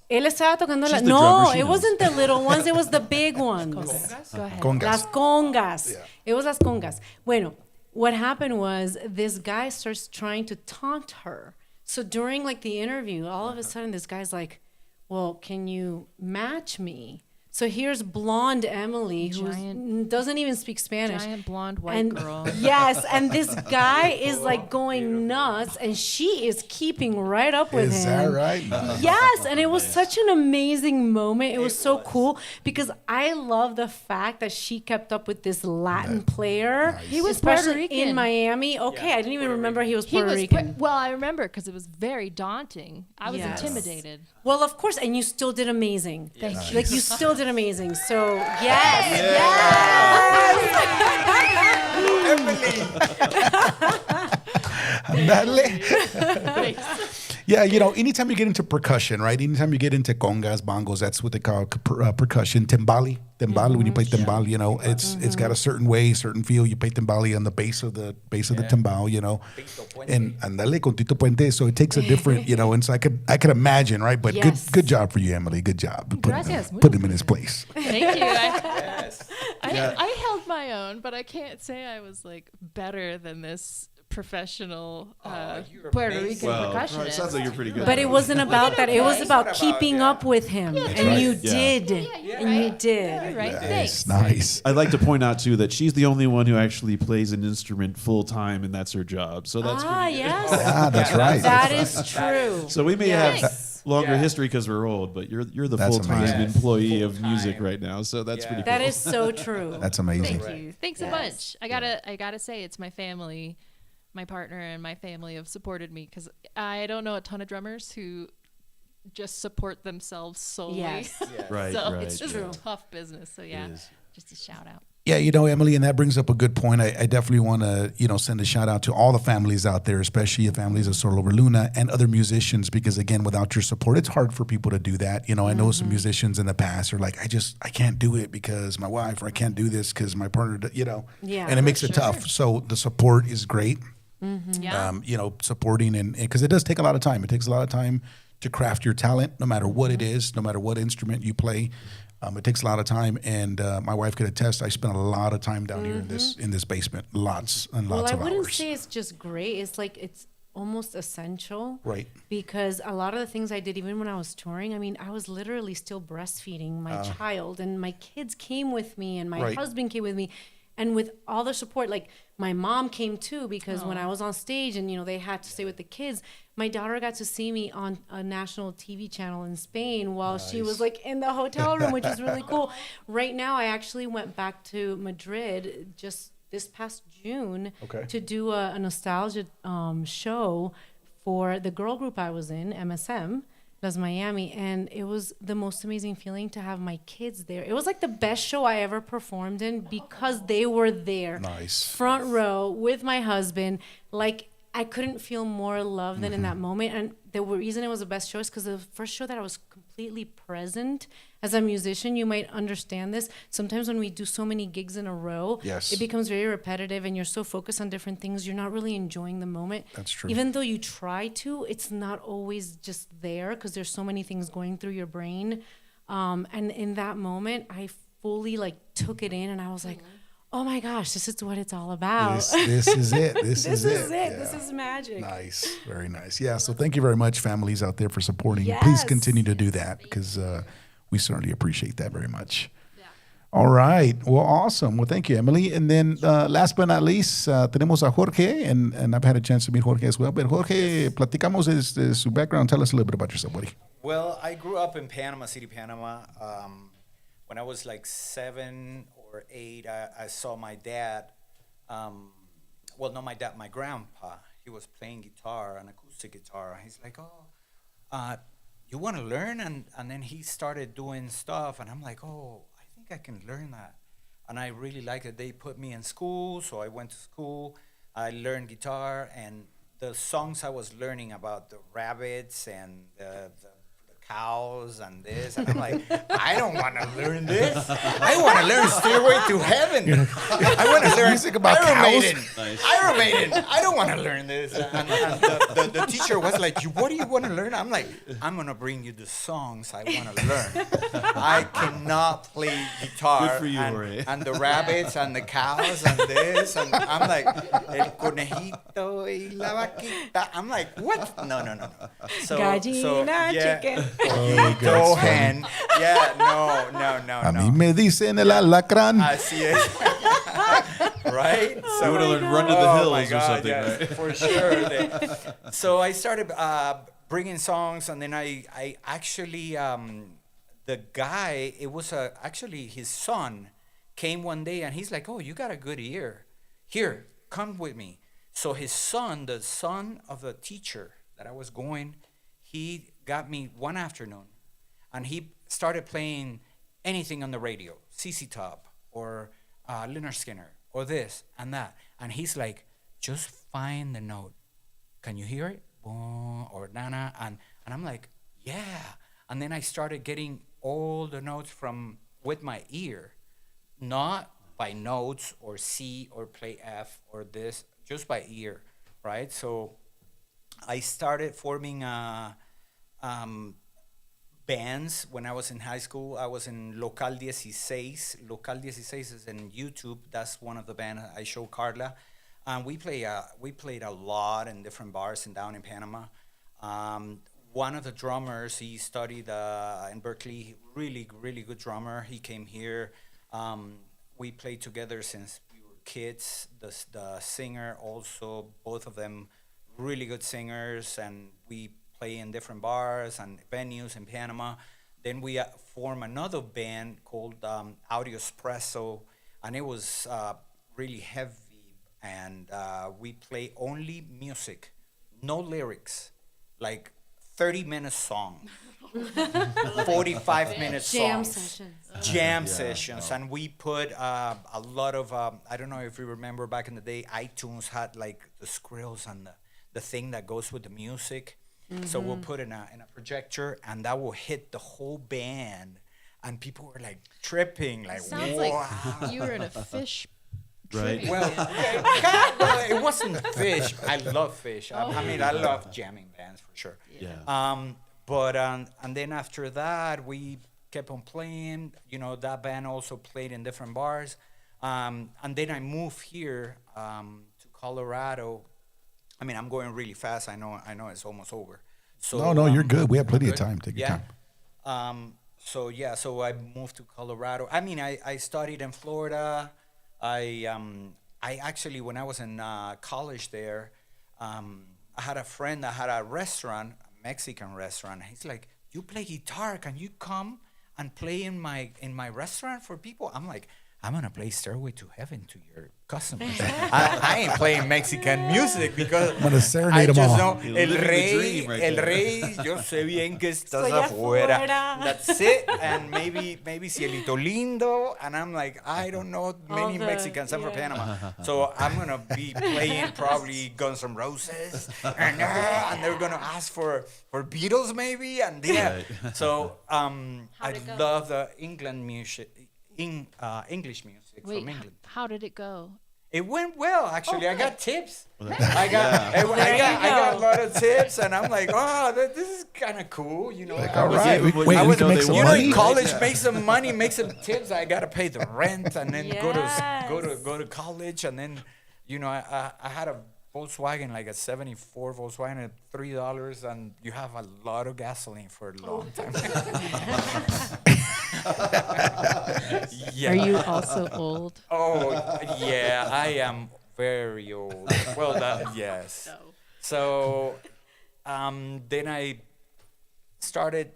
Él estaba tocando She's the No, drummer, she it knows. wasn't the little ones, it was the big ones. Go ahead. Congas. Las congas. Yeah. It was las congas. Bueno, what happened was this guy starts trying to taunt her. So during like the interview, all of a sudden this guy's like, well, can you match me? So here's blonde Emily, who doesn't even speak Spanish. Giant blonde white girl. Yes, and this guy is like going nuts, and she is keeping right up with him. Is that right? Yes, and it was such an amazing moment. It was so cool because I love the fact that she kept up with this Latin player. He was Puerto especially Rican. in Miami. Okay, I didn't even remember he was He Puerto was Rican. well, I remember because it was very daunting. I was Yes. intimidated. Well, of course, and you still did amazing. Thank you. Like you still did amazing. So yes, Dale. Yeah, anytime you get into percussion, right? Anytime you get into congas, bongos, that's what they call percussion. Timbali, when you play timbal, it's got a certain way, certain feel. You play timbali on the base of the timbal, and andale con Tito Puente. So it takes a different, and so I could imagine, right? But Yes. good job for you, Emily. Good job. Gracias. Put him in his place. Thank you. I held my own, but I can't say I was like better than this professional you're Puerto amazing. Rican Well, percussionist. sounds like you're pretty good. but it wasn't about that. It was about It's keeping about, up with him, and right. you Yeah. did, you're and you right. did. You're right. Nice, Thanks. nice. I'd like to point out too that she's the only one who actually plays an instrument full time, and that's her job. So that's pretty good. Yes, Ah, that's right. that is true. So we may Thanks. have longer history because we're old, but you're the That's full time amazing. employee of music right now. So that's pretty cool. That is so true. That's amazing. Thank you. Thanks a bunch. I gotta say it's my family, my partner and my family have supported me because I don't know a ton of drummers who just support themselves solely. Yes. right, So right. it's just yeah. a tough business. So yeah, is. just a shout out. Yeah, Emily, and that brings up a good point. I definitely want to, send a shout out to all the families out there, especially the families of Solo Over Luna and other musicians, because again, without your support, it's hard for people to do that. I know some musicians in the past are like, I can't do it because my wife, or I can't do this because my partner, Yeah, and it makes it tough. So the support is great. Yeah. Supporting and because it does take a lot of time. It takes a lot of time to craft your talent, no matter what it is, no matter what instrument you play. It takes a lot of time, and my wife could attest. I spent a lot of time down here in this basement, lots and lots of I wouldn't hours. say it's just great. It's like it's almost essential. Right. Because a lot of the things I did, even when I was touring, I was literally still breastfeeding my child, and my kids came with me, and my Right. husband came with me. And with all the support, like my mom came too, because when I was on stage and, they had to stay with the kids, my daughter got to see me on a national TV channel in Spain while she was like in the hotel room, which is really cool. Right now, I actually went back to Madrid just this past June to do a nostalgia show for the girl group I was in, MSM. Las Miami, and it was the most amazing feeling to have my kids there. It was like the best show I ever performed in because they were there. Nice. Front row with my husband. Like, I couldn't feel more love than in that moment. And the reason it was the best show is because the first show that I was completely present. As a musician, you might understand this. Sometimes when we do so many gigs in a row, it becomes very repetitive and you're so focused on different things, you're not really enjoying the moment. That's true. Even though you try to, it's not always just there because there's so many things going through your brain. And in that moment, I fully took it in and I was like, oh my gosh, this is what it's all about. This is it. This is it. Yeah. This is magic. Nice. Very nice. Yeah. So thank you very much, families out there, for supporting. Please continue to do that because we certainly appreciate that very much. Yeah. All right. Well, awesome. Well, thank you, Emily. And then last but not least, tenemos a Jorge, and I've had a chance to meet Jorge as well. But Jorge, platicamos de su background. Tell us a little bit about yourself, buddy. Well, I grew up in Panama City, Panama. When I was like 7 or 8, I saw my dad. Not my dad, my grandpa. He was playing guitar, an acoustic guitar. He's like, you want to learn? And then he started doing stuff, and I'm like, I think I can learn that. And I really liked it. They put me in school, so I went to school. I learned guitar, and the songs I was learning about the rabbits and the cows and this, and I'm like, I don't want to learn this. I want to learn Stairway to Heaven. I want to learn music about Iron cows. Maiden. Nice. Iron Maiden. I don't want to learn this. And the teacher was like, what do you want to learn? I'm like, I'm going to bring you the songs I want to learn. I cannot play guitar. Good for you, Ray. And the rabbits and the cows and this, and I'm like, el conejito y la vaquita. I'm like, what? No. Gallina, chicken. Pollito, hen. Yeah, no. A mí me dicen el alacrán. Así es. Right? So would have run to the hills or something, yes, right? For sure. So I started bringing songs, and then I actually, the guy, it was actually his son came one day, and he's like, you got a good ear. Here, come with me. So his son, the son of the teacher that I was going, he got me one afternoon, and he started playing anything on the radio, CC Top or Lynyrd Skynyrd or this and that. And he's like, just find the note. Can you hear it? Boom, or nana. And I'm like, yeah. And then I started getting all the notes with my ear, not by notes or C or play F or this, just by ear, right? So I started forming bands when I was in high school. I was in Local 16. Local 16 is in YouTube. That's one of the bands I show Carla. And we played a lot in different bars down in Panama. One of the drummers, he studied in Berkeley, really, really good drummer. He came here. We played together since we were kids. The singer also, both of them really good singers, and we play in different bars and venues in Panama. Then we formed another band called Audio Espresso, and it was really heavy, and we play only music, no lyrics, like 30-minute song, 45-minute songs. Jam sessions. And we put a lot of, I don't know if you remember back in the day, iTunes had like the squirrels and the thing that goes with the music. Mm-hmm. So we'll put in a projector, and that will hit the whole band, and people were like tripping, like, sounds wow. like you were in a fish. Right. Well, it wasn't Fish. I love Fish. I mean, I love jamming bands for sure. Yeah. But and then after that, we kept on playing. You know, that band also played in different bars. And then I moved here to Colorado. I mean, I'm going really fast. I know it's almost over. So No, you're good. We have plenty of time. Take your time. So I moved to Colorado. I mean, I studied in Florida. I actually, when I was in college there, I had a friend that had a restaurant, a Mexican restaurant. He's like, "You play guitar? Can you come and play in my restaurant for people?" I'm like, "I'm gonna play Stairway to Heaven to your customers. I ain't playing Mexican music because I'm gonna serenade I them just all. know You're el living the rey, dream right el there. rey. Yo sé bien que estás Estoy afuera. afuera. That's it. And maybe Cielito Lindo. And I'm like, I don't know many the- Mexicans. I'm from yeah. Panama, so I'm gonna be playing probably Guns N' Roses, and they're gonna ask for Beatles maybe, and yeah. So I How'd it go? love the England music. English music Wait, from England. how did it go? It went well, actually. Oh, I got good. tips. I got a lot of tips, and I'm like, oh, this is kind of cool, you know. Like, I all was right, able- wait, I we was, can make some you know, money? in college, Yeah. make some money, make some tips. I gotta pay the rent, and then go Yes. to college, and then, you know, I had a Volkswagen, like a '74 Volkswagen at $3, and you have a lot of gasoline for a long time. Yeah. Are you also old? Oh, yeah, I am very old. Well, yes. So, then I started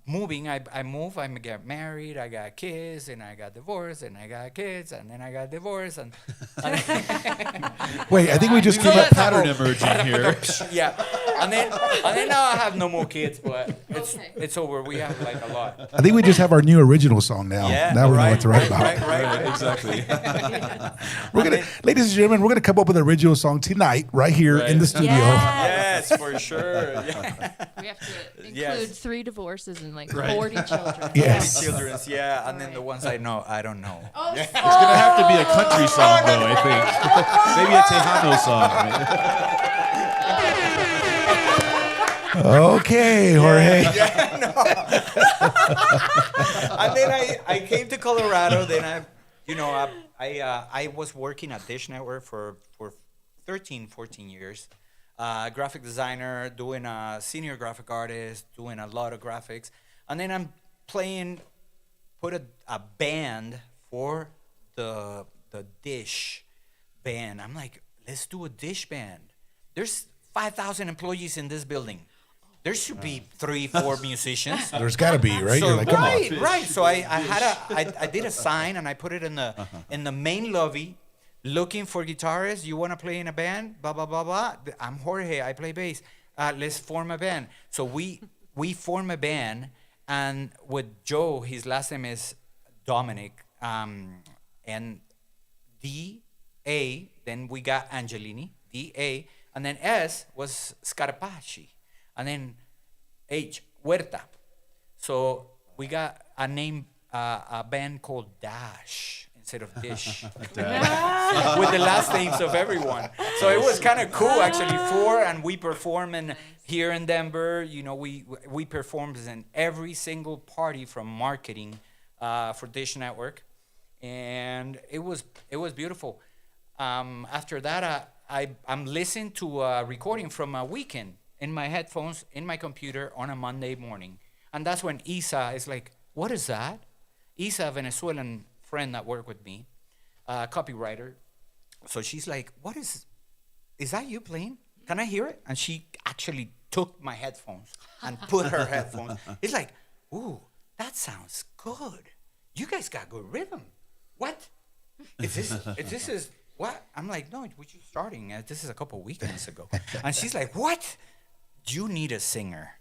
moving. I moved. I got married. I got kids, and I got divorced, and I got kids, and then I got divorced, and Wait, I think we just There's came a up. pattern emerging here. yeah, and then now I have no more kids, but Okay. it's over. We have like a lot. I think we just have our new original song now. Yeah, Now we know right, what to write right, about. right. Exactly. We're gonna, ladies and gentlemen, we're gonna come up with an original song tonight, right here in the studio. Yes, for sure. Yeah. We have to include Yes. 3 divorces and like Right. 40 children. Yes. Children's, yeah, and then the ones I know, I don't know. It's gonna have to be a country song, though. I think maybe a Tejano song. Right? Okay, Jorge. And then I came to Colorado. Then I was working at Dish Network for 13, 14 years. Graphic designer, doing a senior graphic artist, doing a lot of graphics. And then I'm put a band for the Dish band. I'm like, let's do a Dish band. There's 5,000 employees in this building. There should be 3, 4 musicians. There's got to be, right? So, You're like, come on. right. So I did a sign, and I put it in the main lobby, looking for guitarists. You want to play in a band? Blah blah blah blah. I'm Jorge. I play bass. Let's form a band. So we form a band, and with Joe, his last name is Dominic, and D-A. Then we got Angelini, D-A, and then S was Scarpacci, and then H, Huerta. So we got a name, a band called Dash instead of Dish, with the last names of everyone. So it was kind of cool, actually. And we perform here in Denver. You know, we performed in every single party from marketing for Dish Network, and it was beautiful. After that, I'm listening to a recording from a weekend in my headphones, in my computer on a Monday morning. And that's when Isa is like, what is that? Isa, a Venezuelan friend that worked with me, copywriter. So she's like, what is that you playing? Can I hear it? And she actually took my headphones and put her headphones. It's like, ooh, that sounds good. You guys got good rhythm. What? Is this what? I'm like, no, we're just starting. This is a couple weekends ago. And she's like, what? You need a singer.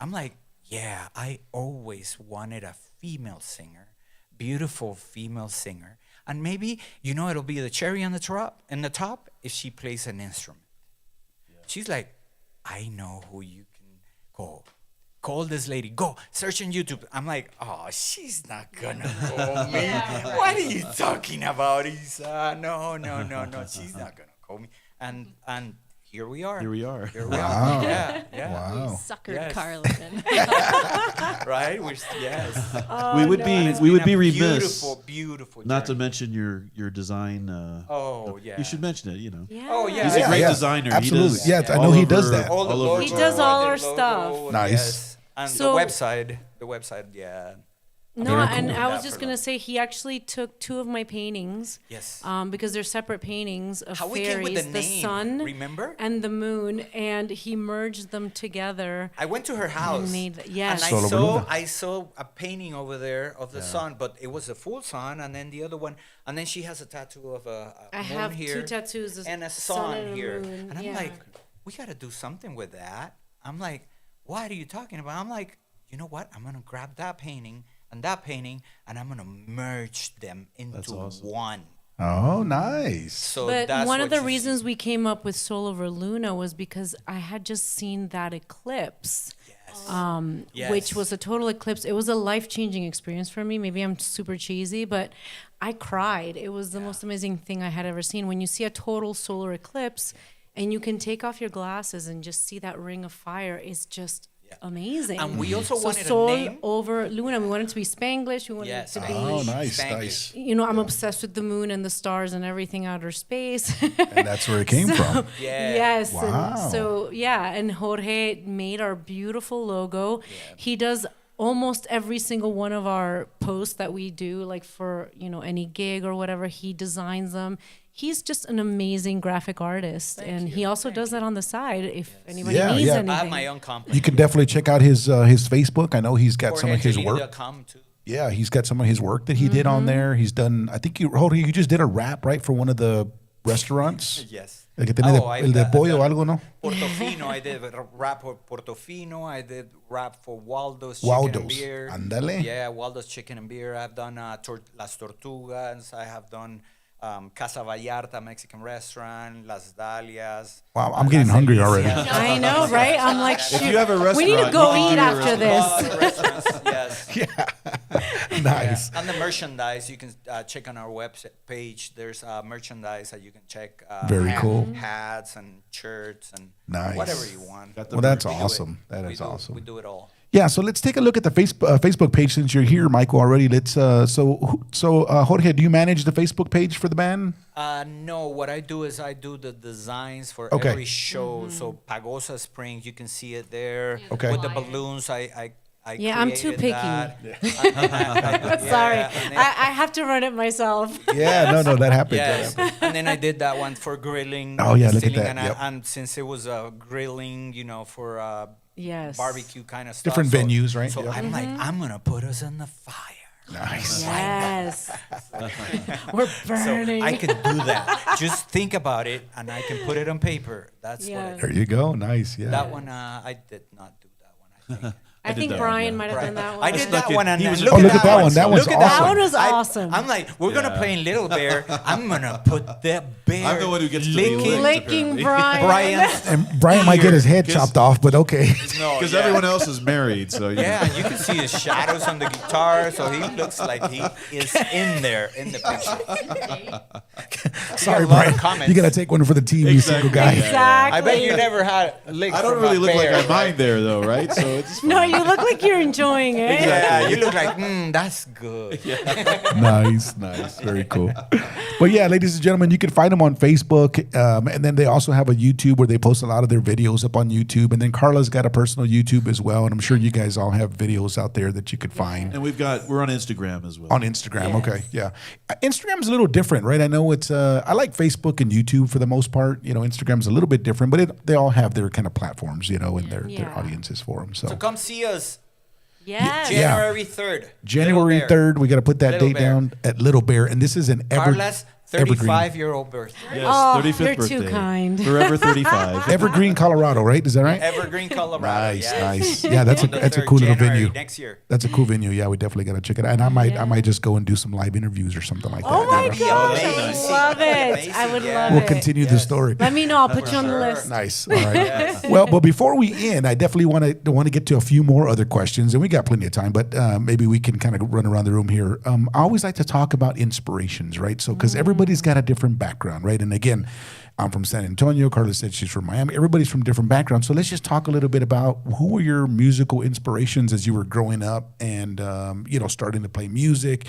I'm like, yeah, I always wanted a female singer, beautiful female singer. And maybe, it'll be the cherry on the top if she plays an instrument. Yeah. She's like, I know who you can call. Call this lady. Go, search on YouTube. I'm like, oh, she's not gonna call me. What are you talking about, Isa? No. She's not gonna call me. And here we are. Wow. Yeah. Wow. Suckered Yes. Carla then. Right? Yes. we would be remiss Beautiful not to journey. mention your design. Yeah. You should mention it. Yeah. Oh, yeah. He's a great Yeah, designer. absolutely. He does Yeah, I all know he over- does that. All the all over logo, He does all the our logo, stuff. Nice. Yes. And So- the website, yeah. No, Very and cool. I was Yeah, just for gonna love. say he actually took 2 of my paintings. Yes. Because they're separate paintings of How we fairies, came with the name, sun, remember? and the moon, and he merged them together. I went to her house. Yes. And Solo Luna. I saw a painting over there of the sun, but it was a full sun, and then the other one, and then she has a tattoo of a I moon have here 2 tattoos, and a sun sun and a here, moon, and I'm yeah. like, we got to do something with that. I'm like, what are you talking about? I'm like, you know what? I'm gonna grab that painting and I'm gonna merge them into awesome. one. Oh, nice. So But that's one of what the you see. reasons we came up with Soul Over Luna was because I had just seen that eclipse. Yes. Which was a total eclipse. It was a life-changing experience for me. Maybe I'm super cheesy, but I cried. It was the most amazing thing I had ever seen. When you see a total solar eclipse and you can take off your glasses and just see that ring of fire, it's just amazing. And we also so wanted a Sol name. over Luna. We wanted it to be Spanglish. We wanted Yes, it to be, Oh, nice, Spanglish. nice. you know, I'm obsessed with the moon and the stars and everything outer space. And that's where it came from. Yeah. Yes. Wow. And so yeah, and Jorge made our beautiful logo. He does almost every single one of our posts that we do, like for, you know, any gig or whatever, he designs them. He's just an amazing graphic artist, and he also does that on the side if anybody Yeah, needs yeah. anything. I have my own company. You can definitely check out his Facebook. I know he's got some of his work. JorgeAngelino.com too. Yeah, he's got some of his work that he did on there. He's done. I think you just did a rap, right, for one of the restaurants. Yes. El que tiene I've el de done- pollo o algo, ¿no? Portofino, I did rap for Portofino. I did rap for Waldo's Chicken and Waldo's. Beer. Ándale. Yeah, Waldo's Chicken and Beer. I've done Las Tortugas. I have done Casa Vallarta Mexican restaurant, Las Dalias. Wow, I'm getting hungry already. I know, right? I'm like, shoot, you have a we need to restaurant, go you can eat do your after this. Restaurants, yes. Nice. Yeah. And the merchandise, you can check on our website page. There's merchandise that you can check. Very cool. Hats and shirts and Nice. whatever you want. Got the Well, that's We do it. awesome. That We is do- awesome. We do it all. Yeah, so let's take a look at the Facebook page since you're here, Michael. Already, let's. Jorge, do you manage the Facebook page for the band? No, what I do is I do the designs for Okay. every show. So Pagosa Springs, you can see it there. Okay. With the balloons, I Yeah, I'm too created picky. that. Sorry, and then- I have to run it myself. Yeah, no, that happens. Yes, and then I did that one for grilling. Oh, yeah, look at stealing, that, And, yep. and since it was grilling, for Yes. barbecue kind of stuff. Different venues, right? So Yep. I'm like, I'm gonna put us on the fire. Nice. Yes. We're burning. So I can do that. Just think about it, and I can put it on paper. That's Yeah. what. There you go. Nice. Yeah. That one, I did not do that one. I think. I think that Brian one, might have done that one. I did Look that at- one, and he was look, looking at at that one. That one's Look at That awesome. one was I- awesome. I'm like, we're gonna Yeah. play in Little Bear. I'm gonna put the bear. I'm the one who gets to be licking licked. Licking apparently. Brian. Brian's. And Brian might get his head Because- chopped off, but okay. No, Because yeah. everyone else is married, so Yeah, and you can see his shadows on the guitar, so he looks like he is in there in the picture. Sorry, a lot of Brian. comments. You got to take one for the team, you single guy. Exactly. I bet you never had licked I don't from really a look bear, like I right? mind there, though, right? So it's No, you look like you're enjoying it. Yeah, you look like, that's good. Nice. Very cool. But yeah, ladies and gentlemen, you can find them on Facebook. And then they also have a YouTube where they post a lot of their videos up on YouTube. And then Carla's got a personal YouTube as well. And I'm sure you guys all have videos out there that you could find. And we're on Instagram as well. On Instagram, Yes. okay, yeah. Instagram's a little different, right? I know it's. I like Facebook and YouTube for the most part. Instagram's a little bit different, but they all have their kind of platforms, and their Yeah. audiences for them. So, So come see us Yes. Yeah. January 3rd. January Little Bear. 3rd, we got to put that Little date Bear. down at Little Bear, and this is an Carla's Evergreen. 35-year-old birthday. Yes, Oh, 35th you're birthday. too kind. Forever 35. Evergreen, Colorado, right? Is that right? Evergreen, Colorado. Nice, yes. nice. Yeah, that's On the a 3rd cool little January venue. Next year. That's a cool venue. Yeah, we definitely got to check it out. And I might just go and do some live interviews or something like that. Oh my That'd be gosh, I would amazing. love it. Amazing, I would yeah. love We'll it. continue the story. Let me know. I'll put you on the sure. list. Nice. All right. Well, but before we end, I definitely want to get to a few more other questions, and we got plenty of time. But maybe we can kind of run around the room here. I always like to talk about inspirations, right? So because everybody's got a different background, right? And again, I'm from San Antonio. Carla said she's from Miami. Everybody's from different backgrounds. So let's just talk a little bit about who were your musical inspirations as you were growing up and starting to play music,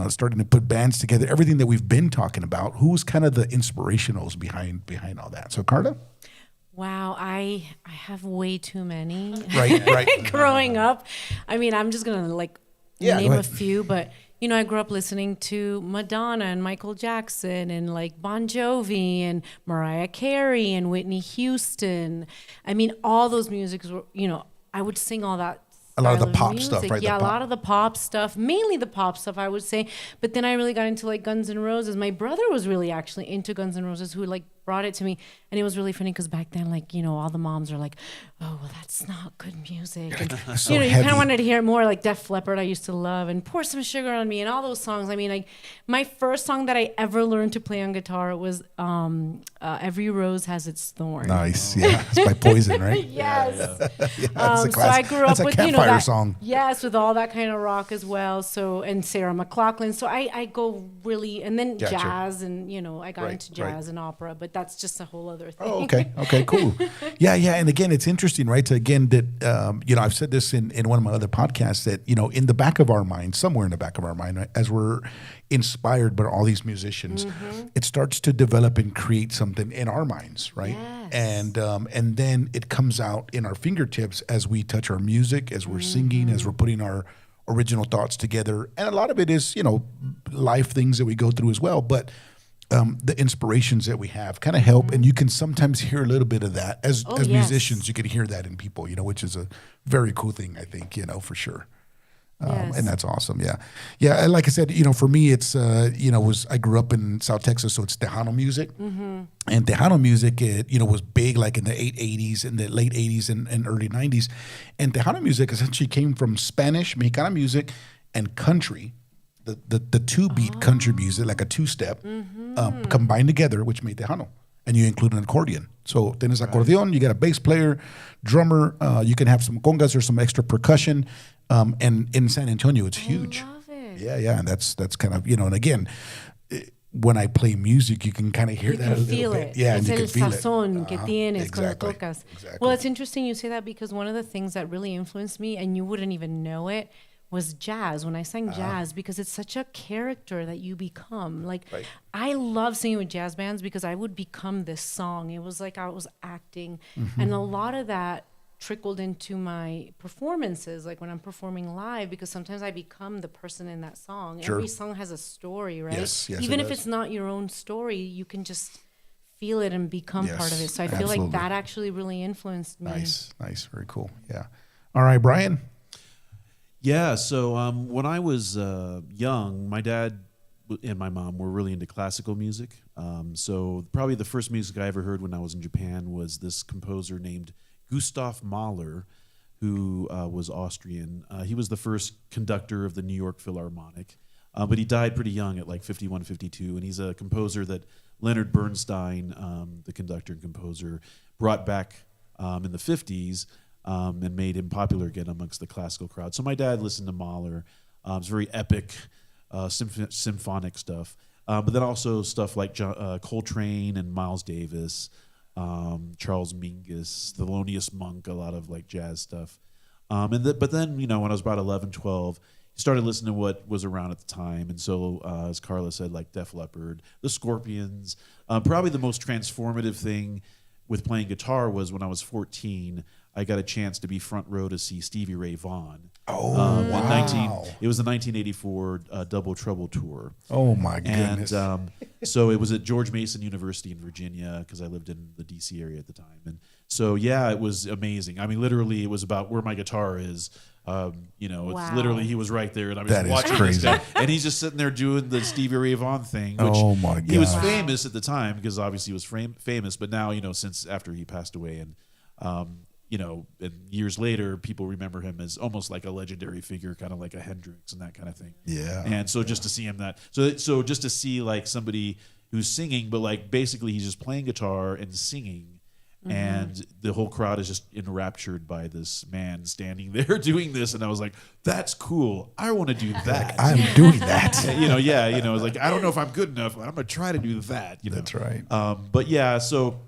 starting to put bands together. Everything that we've been talking about. Who's kind of the inspirationals behind all that? So Carla. Wow, I have way too many. Right. Growing up, I mean, I'm just gonna Yeah, name go a ahead. few, but I grew up listening to Madonna and Michael Jackson and like Bon Jovi and Mariah Carey and Whitney Houston. I mean, all those musics were, I would sing all that. A lot of the style pop music. stuff, right? Yeah, The a pop. lot of the pop stuff, mainly the pop stuff, I would say. But then I really got into like Guns N' Roses. My brother was really actually into Guns N' Roses, who like brought it to me, and it was really funny because back then, like all the moms are like, "Oh, well, that's not good music." And, So you kind heavy. of wanted to hear more like Def Leppard. I used to love, and Pour Some Sugar on Me, and all those songs. I mean, like my first song that I ever learned to play on guitar was "Every Rose Has Its Thorn." Nice. Yeah. It's by Poison, right? Yes. Yeah, that's a So I classic. grew up That's a with campfire that, song. Yes, with all that kind of rock as well. So and Sarah McLachlan. So I go really, and then Gotcha. jazz, and I got Right, into right. jazz and opera, but that's just a whole other thing. Oh, okay. Okay, cool. Yeah, yeah. And again, it's interesting, right? To again, that, I've said this in one of my other podcasts that, in the back of our mind, somewhere in the back of our mind, right, as we're inspired by all these musicians, it starts to develop and create something in our minds, right? Yes. And then it comes out in our fingertips as we touch our music, as we're singing, as we're putting our original thoughts together. And a lot of it is, life things that we go through as well. But the inspirations that we have kind of help, and you can sometimes hear a little bit of that as Oh, as yes. musicians. You can hear that in people, which is a very cool thing, I think, for sure. Yes. And that's awesome. Yeah, yeah. And like I said, for me, it's I grew up in South Texas, so it's Tejano music, and Tejano music, it was big like in the late '80s and early '90s, and Tejano music essentially came from Spanish, Mexicana music, and country. The two beat country music, like a two step, combined together, which made Tejano. And you include an accordion. So tienes accordion, you got a bass player, drummer, you can have some congas or some extra percussion. And in San Antonio, it's huge. I love it. Yeah, yeah. And that's kind of, and again, when I play music, you can kind of hear You that can a little feel bit. it. Yeah, it's and you el can feel it. sazón que tienes Exactly. cuando tocas. Exactly. Well, it's interesting you say that because one of the things that really influenced me, and you wouldn't even know it, was jazz. When I sang jazz, because it's such a character that you become. Like, Right. I love singing with jazz bands because I would become this song. It was like I was acting. Mm-hmm. And a lot of that trickled into my performances, like when I'm performing live, because sometimes I become the person in that song. Sure. Every song has a story, right? Yes, yes, Even it if does. it's not your own story, you can just feel it and become part of Yes, it. So I feel like absolutely. that actually really influenced me. Nice, nice. Very cool. Yeah. All right, Brian. Yeah, so when I was young, my dad and my mom were really into classical music. So probably the first music I ever heard when I was in Japan was this composer named Gustav Mahler, who was Austrian. He was the first conductor of the New York Philharmonic, but he died pretty young at like 51, 52, and he's a composer that Leonard Bernstein, the conductor and composer, brought back in the 50s. And made him popular again amongst the classical crowd. So my dad listened to Mahler. It's very epic, symphonic stuff. But then also stuff like Coltrane and Miles Davis, Charles Mingus, Thelonious Monk, a lot of like jazz stuff. But then, when I was about 11, 12, he started listening to what was around at the time. And so, as Carla said, like Def Leppard, the Scorpions. Probably the most transformative thing with playing guitar was when I was 14, I got a chance to be front row to see Stevie Ray Vaughan. Oh, wow. It was the 1984 Double Trouble tour. Oh, my goodness. And so it was at George Mason University in Virginia because I lived in the D.C. area at the time. And so, yeah, it was amazing. I mean, literally, it was about where my guitar is. It's Wow. literally, he was right there. And I was That is watching crazy. this guy. And he's just sitting there doing the Stevie Ray Vaughan thing. Which Oh, my He was God. famous at the time because obviously he was famous. But now, since after he passed away and and years later, people remember him as almost like a legendary figure, kind of like a Hendrix and that kind of thing. Yeah. And so just to see him so just to see like somebody who's singing, but like basically he's just playing guitar and singing, and the whole crowd is just enraptured by this man standing there doing this, and I was like, that's cool. I want to do that. I'm doing that. It's like I don't know if I'm good enough, but I'm gonna try to do that. That's right. But yeah, so.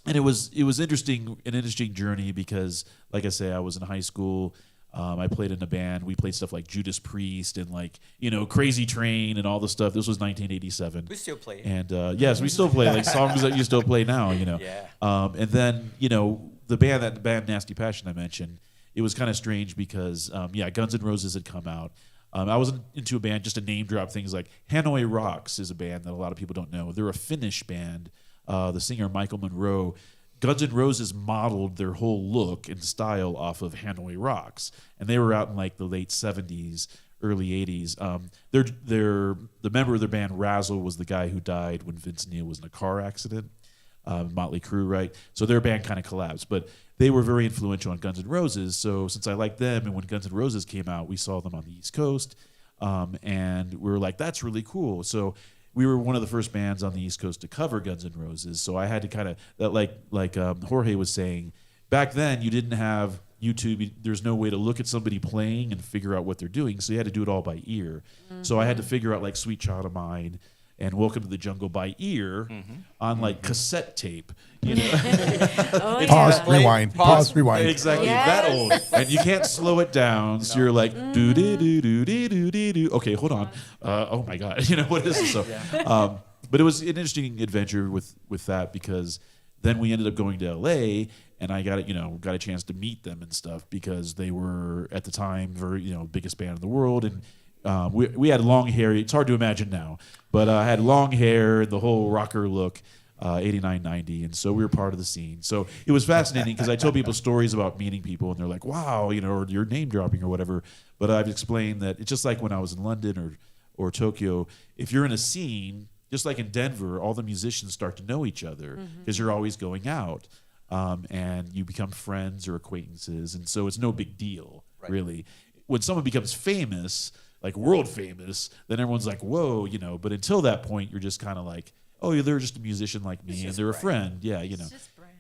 And it was an interesting journey because, like I say, I was in high school. I played in a band. We played stuff like Judas Priest and like Crazy Train and all the stuff. This was 1987. We still play. And yes, we still play like songs that you still play now. Yeah. And then the band Nasty Passion I mentioned. It was kind of strange because Guns N' Roses had come out. I was into a band, just to name drop things like Hanoi Rocks is a band that a lot of people don't know. They're a Finnish band. The singer Michael Monroe. Guns N' Roses modeled their whole look and style off of Hanoi Rocks, and they were out in like the late 70s, early 80s. The member of their band, Razzle, was the guy who died when Vince Neil was in a car accident. Motley Crue, right? So their band kind of collapsed, but they were very influential on Guns N' Roses. So since I liked them, and when Guns N' Roses came out, we saw them on the East Coast, and we were like, that's really cool. So we were one of the first bands on the East Coast to cover Guns N' Roses. So I had to kind of, like Jorge was saying, back then you didn't have YouTube. There's no way to look at somebody playing and figure out what they're doing. So you had to do it all by ear. So I had to figure out like Sweet Child of Mine and Welcome to the Jungle by ear on like cassette tape. You know? Pause, rewind. Pause, rewind. Exactly, that old. And you can't slow it down. So you're like, do do do do do do do do. Okay, hold on. Oh my God, you know what is this? So, but it was an interesting adventure with that, because then we ended up going to LA, and I got a chance to meet them and stuff, because they were at the time biggest band in the world, and we had long hair. It's hard to imagine now, but I had long hair, the whole rocker look. 89, 90, and so we were part of the scene. So it was fascinating, because I told people stories about meeting people, and they're like, wow, or you're name dropping or whatever. But I've explained that it's just like when I was in London or Tokyo. If you're in a scene, just like in Denver, all the musicians start to know each other, because you're always going out, and you become friends or acquaintances, and so it's no big deal, really. When someone becomes famous, like world famous, then everyone's like, whoa, But until that point, you're just kind of like, oh, they're just a musician like me, and they're a friend. Yeah,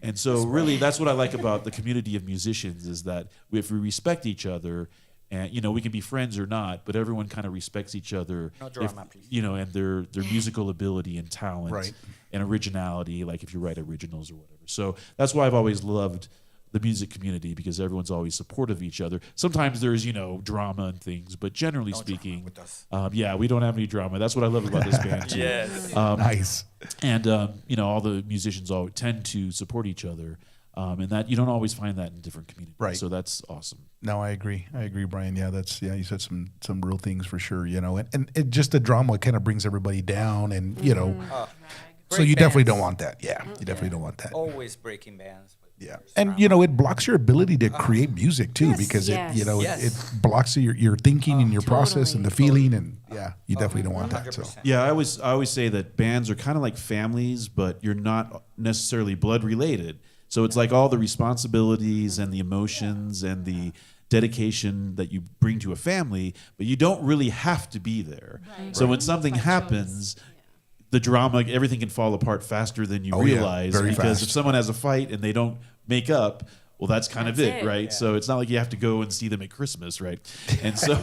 And so really, that's what I like about the community of musicians, is that if we respect each other, and we can be friends or not, but everyone kind of respects each other. No drama, please. And their musical ability and talent, Right. and originality, like if you write originals or whatever. So that's why I've always loved the music community, because everyone's always supportive of each other. Sometimes there's, drama and things, but generally speaking, with us. we don't have any drama. That's what I love about this band too. Yes. Nice. And all the musicians all tend to support each other, and that you don't always find that in different communities. Right. So that's awesome. No, I agree, Brian. Yeah, you said some real things for sure. And it just the drama kind of brings everybody down, and so you definitely don't want that. Yeah, you definitely don't want that. Always breaking bands. Yeah, and it blocks your ability to create music too, because it blocks your thinking and your process and the feeling, and you definitely don't want that. So 100%. Yeah, I always say that bands are kind of like families, but you're not necessarily blood related. So it's like all the responsibilities and the emotions and the dedication that you bring to a family, but you don't really have to be there. Right. So when something happens, the drama, everything can fall apart faster than you realize, very because fast. if someone has a fight and they don't make up, well, that's kind of it, right? Yeah. So it's not like you have to go and see them at Christmas, right? And so,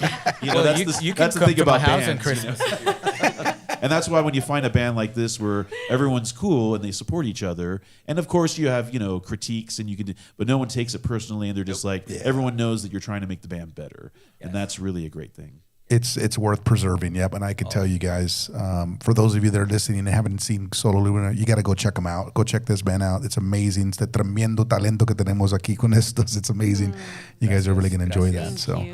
Well, that's you the can thing come to about my house bands. on Christmas. And that's why when you find a band like this where everyone's cool and they support each other, and of course you have critiques, and but no one takes it personally, and they're just like, everyone knows that you're trying to make the band better, and that's really a great thing. it's worth preserving. Yep, and I can tell you guys, for those of you that are listening and haven't seen Solo Luna, you got to go check them out. Go check this band out. It's amazing. Este tremendo talento que tenemos aquí con estos. It's amazing. You guys are really going to enjoy that. So,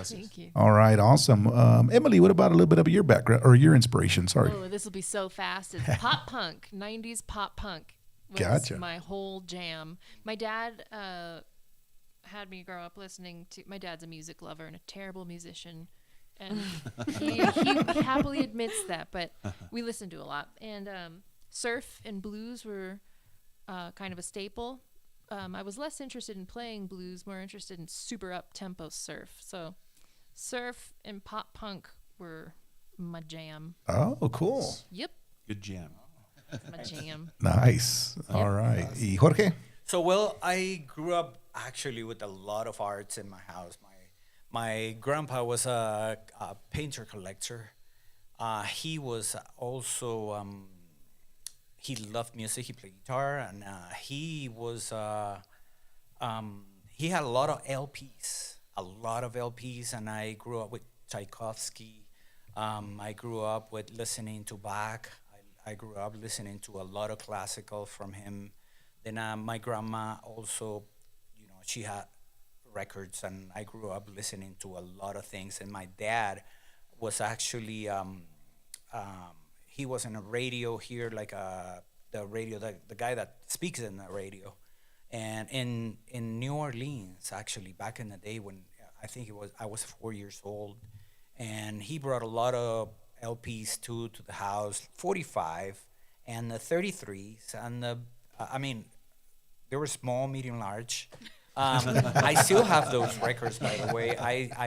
Thank you. all right, awesome. Emily, what about a little bit of your background or your inspiration? Sorry. Oh, this will be so fast. It's pop punk, 90s pop punk was Gotcha. my whole jam. My dad had me grow up listening to, my dad's a music lover and a terrible musician. And he happily admits that, but we listened to a lot. And surf and blues were kind of a staple. I was less interested in playing blues, more interested in super up-tempo surf. So surf and pop punk were my jam. Oh, cool. Yep, Good jam. my jam. Nice. All right. Y Jorge? So, well, I grew up actually with a lot of arts in my house. My grandpa was a painter collector. He was also he loved music. He played guitar, and he was he had a lot of LPs, and I grew up with Tchaikovsky. I grew up with listening to Bach. I grew up listening to a lot of classical from him. Then my grandma also, she had records, and I grew up listening to a lot of things. And my dad was actually he was in a radio here, like the radio, the guy that speaks in the radio, and in New Orleans, actually, back in the day when I was 4 years old, and he brought a lot of LPs to the house, 45 and the 33s, and they were small, medium, large. I still have those records, by the way.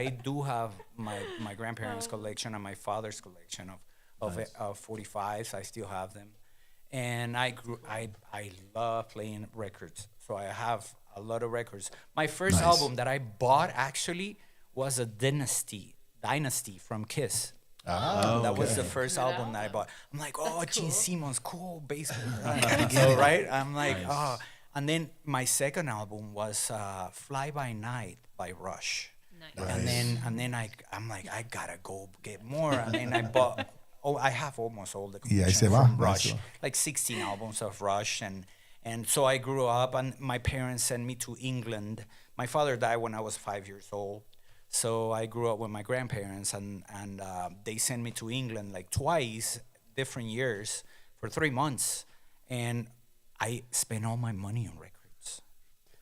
I do have my grandparents' collection and my father's collection of 45s. I still have them, and I love playing records. So I have a lot of records. My first album that I bought actually was a Dynasty from Kiss. That was the first album that I bought. I'm like, oh, Gene Simmons, cool bass player. So, right? I'm like, oh. And then my second album was Fly By Night by Rush. Nice. And then I'm like, I gotta go get more. And then I bought. I have almost all the collection from Rush, like 16 albums of Rush, and so I grew up, and my parents sent me to England. My father died when I was 5 years old, so I grew up with my grandparents, and they sent me to England like twice, different years, for 3 months, and I spent all my money on records.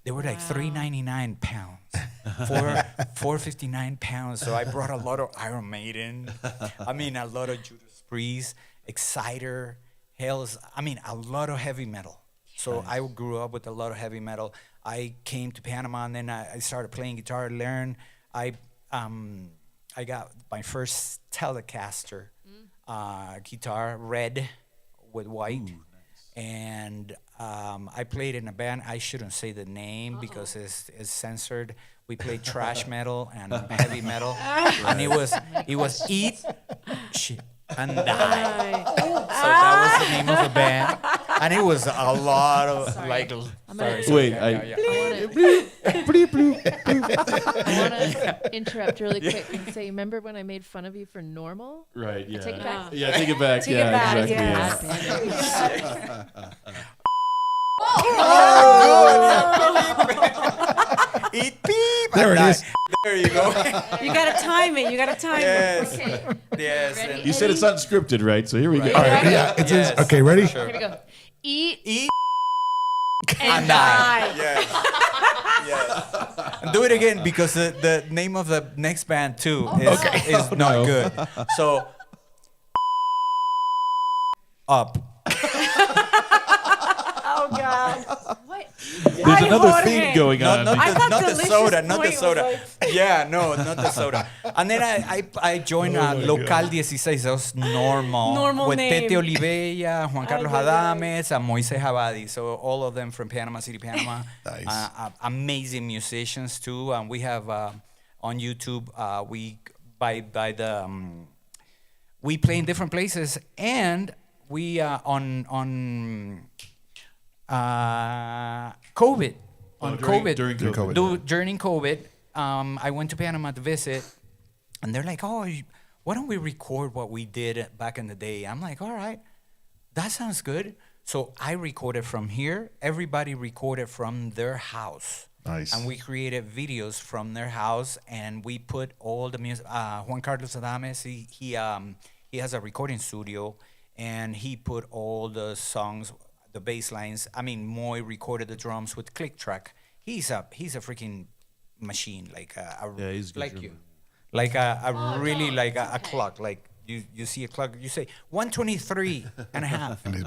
They were like £3.99, £4.59. So I brought a lot of Iron Maiden. A lot of Judas Priest, Exciter, a lot of heavy metal. So I grew up with a lot of heavy metal. I came to Panama, and then I started playing guitar, learn. I got my first Telecaster guitar, red with white. Ooh. And I played in a band. I shouldn't say the name because it's censored. We played thrash metal and heavy metal, and it was Eat, Shit, and Die. So that was the name of the band, and it was a lot of Sorry. Wait, I want to interrupt really quick and say, remember when I made fun of you for normal? Right, yeah. I take it back. Yeah, take it back. Take it back, exactly. Eat beep. There it is. There you go. You gotta time it. Yes. Okay. Yes. Ready? You said it's unscripted, right? So here we go. All right, yeah, it is. Okay, ready? Sure. Here we go. Eat and die. Yes. Yes. And do it again because the name of the next band too is not good. So up. Oh God. What? There's another theme going on. thought Not the delicious soda, not the point was soda. like- Yeah, no, not the soda. And then I joined Local 16, that was normal with name. Tete Olivella, Juan Carlos Adames, and Moises Abadi. So all of them from Panama City, Panama. Nice. Amazing musicians too. And we have on YouTube, we play in different places, and we on COVID. During COVID. During COVID, I went to Panama to visit, and they're like, "Oh, why don't we record what we did back in the day?" I'm like, "All right, that sounds good." So I recorded from here. Everybody recorded from their house. Nice. And we created videos from their house, and we put all the music. Juan Carlos Adames, he has a recording studio, and he put all the songs, the bass lines. Moy recorded the drums with click track. He's a freaking machine, he's a good like drummer. you, like really like a clock. Like you see a clock, you say 123 and a half, and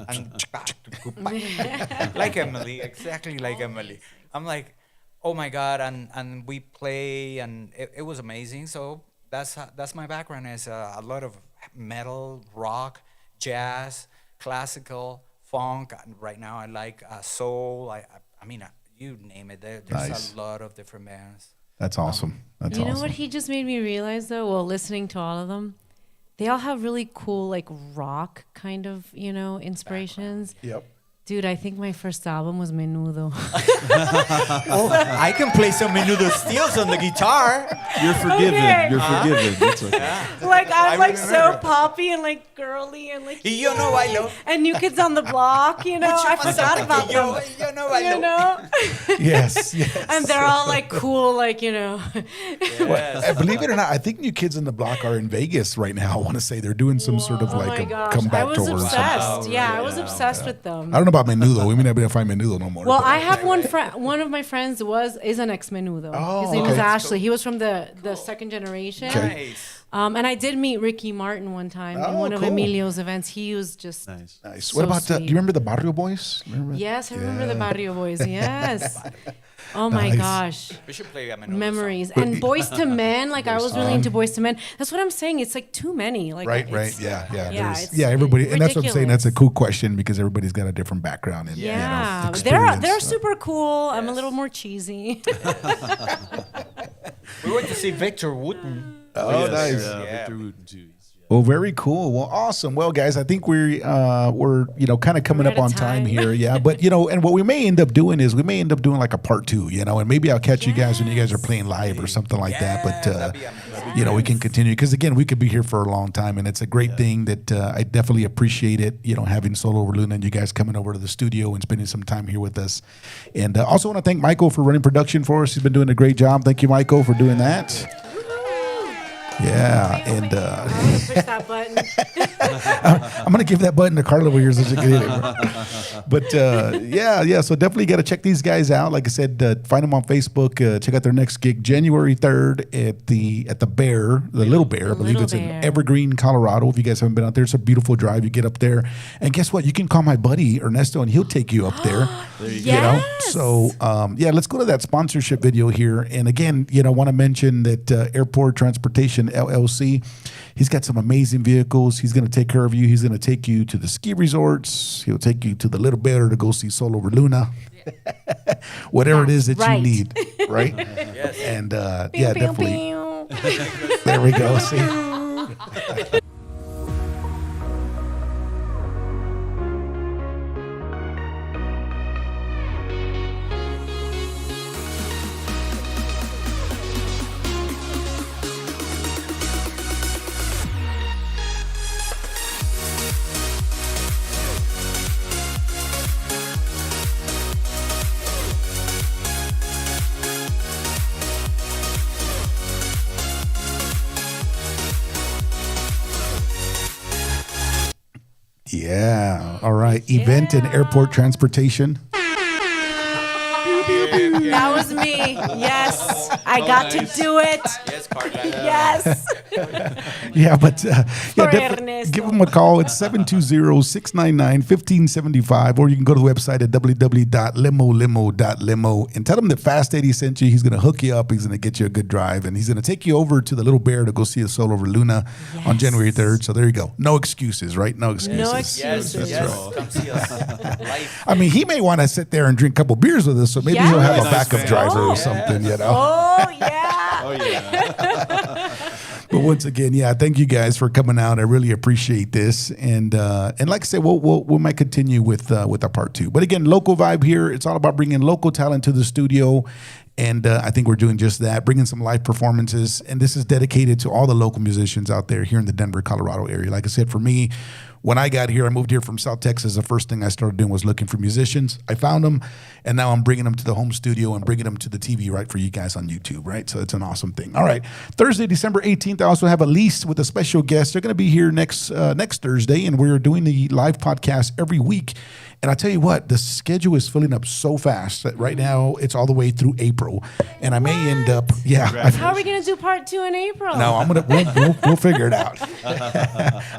like Emily, exactly like Emily. I'm like, oh my God, and we play, and it was amazing. So that's my background, is a lot of metal, rock, jazz, classical, funk. And right now I like soul. You name it. There's Nice. a lot of different bands. That's awesome. That's You awesome. know what he just made me realize though, while listening to all of them, they all have really cool like rock kind of, inspirations. Yep. Dude, I think my first album was Menudo. Oh, I can play some Menudo Steels on the guitar. You're forgiven. Okay. You're forgiven. It's okay. Like I'm I like so remember. poppy and like girly and like You know I love. and New Kids on the Block, you know. I forgot about them. You know I You love. know? Yes, yes. And they're all like cool, like, you know. Yes. Believe it or not, I think New Kids on the Block are in Vegas right now. I want to say they're doing some sort of Oh like my a gosh. comeback I was tour or something. obsessed. Oh, Yeah, I really? was obsessed with them. I don't know about Menudo. We may not be able to find Menudo no more. Well, but- I have one of my friends is an ex-Menudo. Oh, His name is okay. Ashley. He was from the second generation. Okay. Nice. And I did meet Ricky Martin one time in Oh, one of cool. Emilio's events. He was just Nice. Nice. So What about do sweet. you remember the Barrio Boys? Remember? yes, I remember the Yeah. Barrio Boys. Yes. Oh my Nice. gosh. We should play a Menudo Memories and Boys to Men. Like I was really into Boys to Men. That's what I'm saying. It's like too many. Like Right, it's- right, yeah. Yeah, There's- it's yeah, everybody, and that's what I'm saying. That's a ridiculous. cool question because everybody's got a different background and Yeah, experience. they're super cool. I'm a little more cheesy. We went to see Victor Wooten. Oh, Yes, nice. Yeah. Victor Wooten too. Well, very cool. Well, awesome. Well, guys, I think we're kind of coming We're up out on of time time. here. Yeah, but and what we may end up doing is we may end up doing like a part 2, and maybe I'll catch you guys when you guys are playing live or something like that. But that'd be amazing. we can continue because again, we could be here for a long time, and it's a great thing that I definitely appreciate it. Having Solo Over Luna and you guys coming over to the studio and spending some time here with us. And also want to thank Michael for running production for us. He's been doing a great job. Thank you, Michael, for doing that. Yeah, and Push that button. I'm gonna give that button to Carla over here so she can hit it. But yeah. So definitely got to check these guys out. Like I said, find them on Facebook. Check out their next gig, January 3rd at the Bear, the Little Bear. I believe Little it's in Bear. Evergreen, Colorado. If you guys haven't been out there, it's a beautiful drive. You get up there, and guess what? You can call my buddy Ernesto, and he'll take you up there. Yes. So let's go to that sponsorship video here. And again, I want to mention that Airport Transportation LLC. He's got some amazing vehicles. He's going to take care of you. He's going to take you to the ski resorts. He'll take you to the Little Bear to go see Solo Over Luna. Whatever it is that right. you need, right? Yes. And Pew, pew, definitely. pew. There we go. See. Yeah. All right. Event and airport transportation. That was me. Yes. I got to do it. Yes, Carla. Yes. Yeah, but For definitely Ernesto. give them a call. It's 720-699-1575, or you can go to the website at www.limolimo.limo and tell them that Fast 80 sent you. He's going to hook you up. He's going to get you a good drive, and he's going to take you over to the Little Bear to go see a Solo Over Luna on January 3rd. So there you go. No excuses, right? No excuses. No Yes, excuses. yes. right. Come see us. Life. I mean, he may want to sit there and drink a couple beers with us, so maybe he'll have a Yes. backup driver or something, Oh, yeah. Oh yeah. But once again, thank you guys for coming out. I really appreciate this, and like I said, we might continue with our part 2. But again, local vibe here. It's all about bringing local talent to the studio, and I think we're doing just that, bringing some live performances. And this is dedicated to all the local musicians out there here in the Denver, Colorado area. Like I said, for me, when I got here, I moved here from South Texas. The first thing I started doing was looking for musicians. I found them, and now I'm bringing them to the home studio and bringing them to the TV right for you guys on YouTube, right? So it's an awesome thing. All right, Thursday, December 18th, I also have Elise with a special guest. They're going to be here next Thursday, and we're doing the live podcast every week. And I tell you what, the schedule is filling up so fast that right now it's all the way through April, and I may end up, How are we going to do part 2 in April? No, we'll figure it out.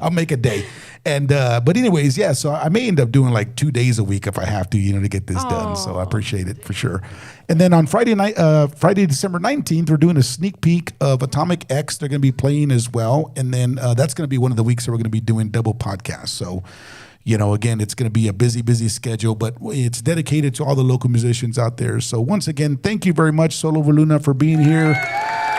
I'll make a day. And but anyways, so I may end up doing like 2 days a week if I have to, to get this done. So I appreciate it for sure. And then on Friday night, Friday, December 19th, we're doing a sneak peek of Atomic X. They're going to be playing as well. And then that's going to be one of the weeks that we're going to be doing double podcasts. So, again, it's going to be a busy schedule, but it's dedicated to all the local musicians out there. So once again, thank you very much, Solo Over Luna, for being here.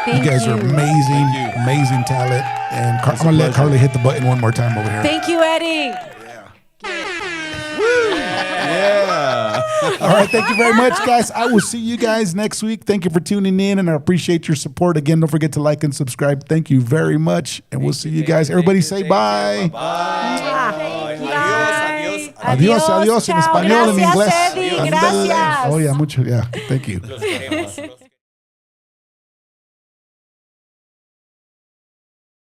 Thank you guys are amazing talent. And I'm going to let Carla hit the button one more time over here. Thank you, Eddie. Yeah. All right, thank you very much, guys. I will see you guys next week. Thank you for tuning in, and I appreciate your support. Again, don't forget to like and subscribe. Thank you very much, and we'll see you guys. Everybody say bye. Adiós. Adiós, adiós, en Chao. español, en Gracias, inglés. Eddie, Ándale. gracias. Oh, yeah, mucho, yeah. Thank you. Los queremos.